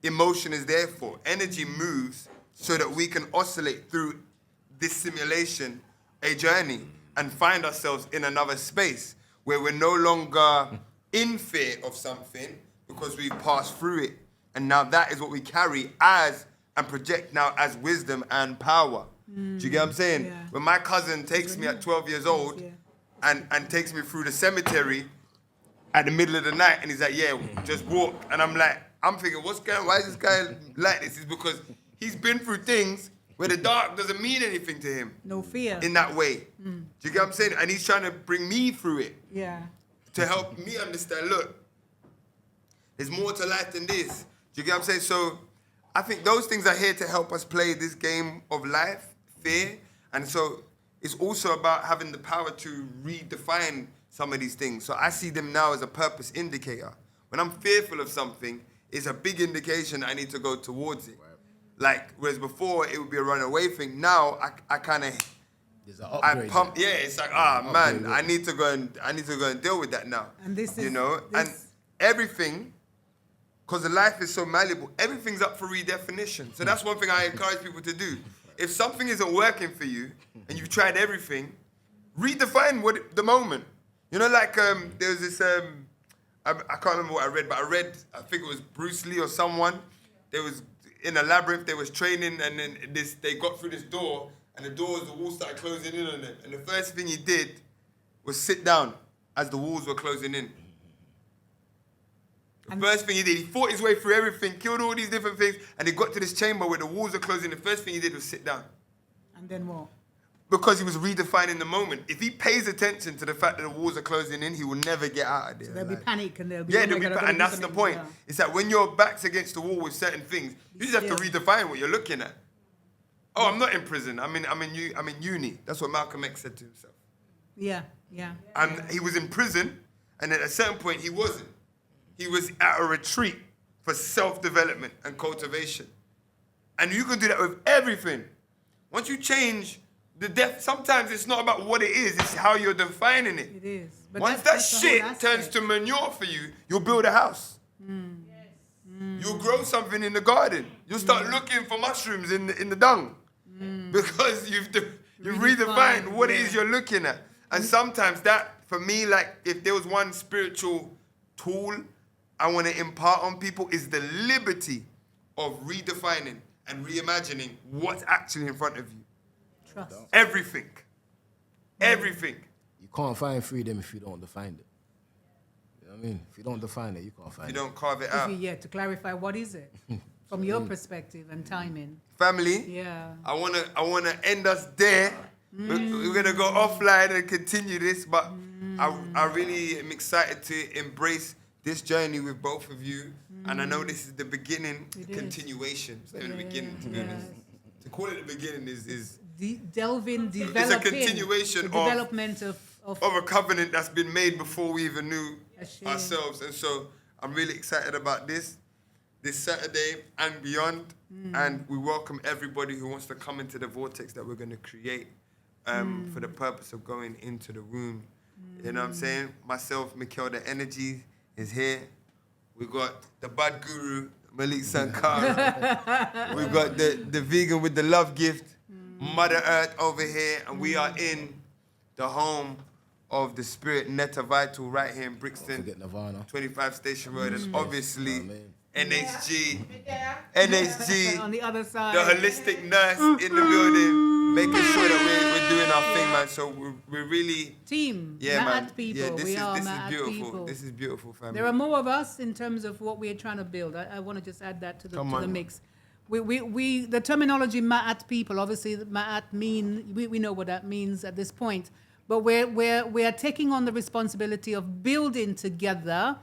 emotion is there for. Energy moves so that we can oscillate through this simulation, a journey, and find ourselves in another space where we're no longer in fear of something because we've passed through it. And now that is what we carry as and project now as wisdom and power. Do you get what I'm saying? Yeah. When my cousin takes me at 12 years old and takes me through the cemetery at the middle of the night and he's like, just walk. And I'm thinking, what's going on? Why is this guy like this? It's because he's been through things where the dark doesn't mean anything to him. No fear. In that way. Do you get what I'm saying? And he's trying to bring me through it. Yeah. To help me understand, look, there's more to life than this. Do you get what I'm saying? So I think those things are here to help us play this game of life, fear. And so it's also about having the power to redefine some of these things. So I see them now as a purpose indicator. When I'm fearful of something, it's a big indication that I need to go towards it. Like, whereas before it would be a runaway thing. Now I kind of, I pump. Yeah, it's like, man, I need to go and deal with that now. And this is, and everything, because the life is so malleable, everything's up for redefinition. So that's one thing I encourage people to do. If something isn't working for you and you've tried everything, redefine the moment. You know, like there was this. I can't remember what I read, but I think it was Bruce Lee or someone. There was in a labyrinth, they was training, and then they got through this door, and the walls started closing in on them. And the first thing he did was sit down as the walls were closing in. The first thing he did, he fought his way through everything, killed all these different things, and he got to this chamber where the walls are closing. The first thing he did was sit down. And then what? Because he was redefining the moment. If he pays attention to the fact that the walls are closing in, he will never get out of there. So there'll be panic and there'll be... and that's the point. It's that when your back's against the wall with certain things, you just have to redefine what you're looking at. Oh, I'm not in prison. I'm in uni. That's what Malcolm X said to himself. Yeah. And he was in prison, and at a certain point he wasn't. He was at a retreat for self-development and cultivation. And you can do that with everything. Once you change sometimes it's not about what it is, it's how you're defining it. It is. But once that shit turns to manure for you, you'll build a house. You'll grow something in the garden. You'll start looking for mushrooms in the dung. Because You redefine what it is you're looking at. And sometimes that, for me, like, if there was one spiritual tool I want to impart on people, is the liberty of redefining and reimagining what's actually in front of you. Trust. Everything. Everything. You can't find freedom if you don't define it. You know what I mean? If you don't define it, you can't find it. You don't carve it out. To clarify, what is it? From your perspective and timing. Family, Yeah. I wanna end us there. We're gonna go offline and continue this, but I really am excited to embrace this journey with both of you. And I know this is the beginning, continuation. It's not even the beginning, to be honest. To call it the beginning is Developing. it's a continuation the development of a covenant that's been made before we even knew Ashe. ourselves. And so I'm really excited about this Saturday and beyond. And we welcome everybody who wants to come into the vortex that we're going to create for the purpose of going into the room. You know what I'm saying? Myself, Mikel, the energy is here. We got the bad guru, Malik Sankara. We've got the vegan with the love gift, Mudda Erth over here. And we are in the home of the spirit Netta Vital right here in Brixton. Forget Nirvana. 25 Station Road. And obviously NHG. on the other side. The holistic nurse in the building, making sure that we're doing our thing, man. So we're really... Team. Yeah, man. Mad people. Yeah, this is beautiful. People. This is beautiful, family. There are more of us in terms of what we're trying to build. I want to just add that to the mix. We the terminology Ma'at people, obviously Ma'at we know what that means at this point. But we're taking on the responsibility of building together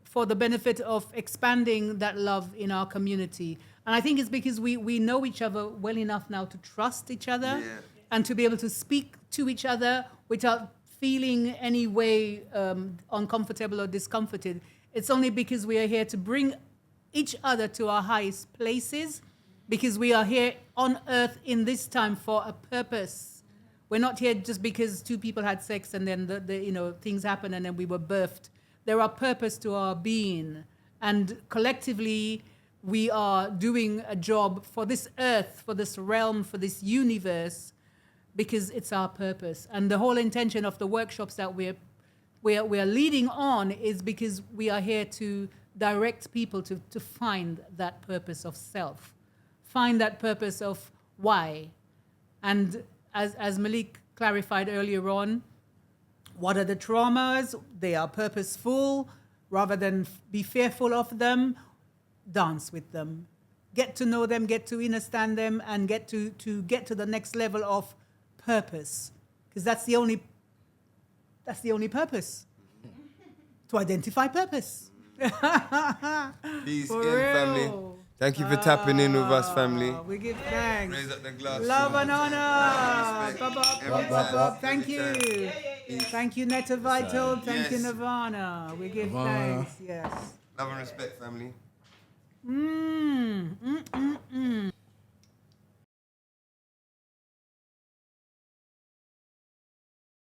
for the benefit of expanding that love in our community. And I think it's because we know each other well enough now to trust each other and to be able to speak to each other without feeling any way uncomfortable or discomforted. It's only because we are here to bring each other to our highest places, because we are here on earth in this time for a purpose. We're not here just because two people had sex and then the things happened and then we were birthed. There are purpose to our being, and collectively we are doing a job for this earth, for this realm, for this universe, because it's our purpose. And the whole intention of the workshops that we're leading on is because we are here to direct people to find that purpose of self, find that purpose of why. And as Malik clarified earlier on, what are the traumas? They are purposeful. Rather than be fearful of them, dance with them. Get to know them, get to understand them, and get to get to the next level of purpose. Because that's the only purpose. To identify purpose. Peace For in, real. family. Thank you for tapping in with us, family. We give thanks. Raise up the glass. Love and honor. Respect. Bop. Thank you. Thank you, Netta Vital. Thank you, Yes. Nirvana. We give Nirvana. thanks. Yes. Love and respect, family.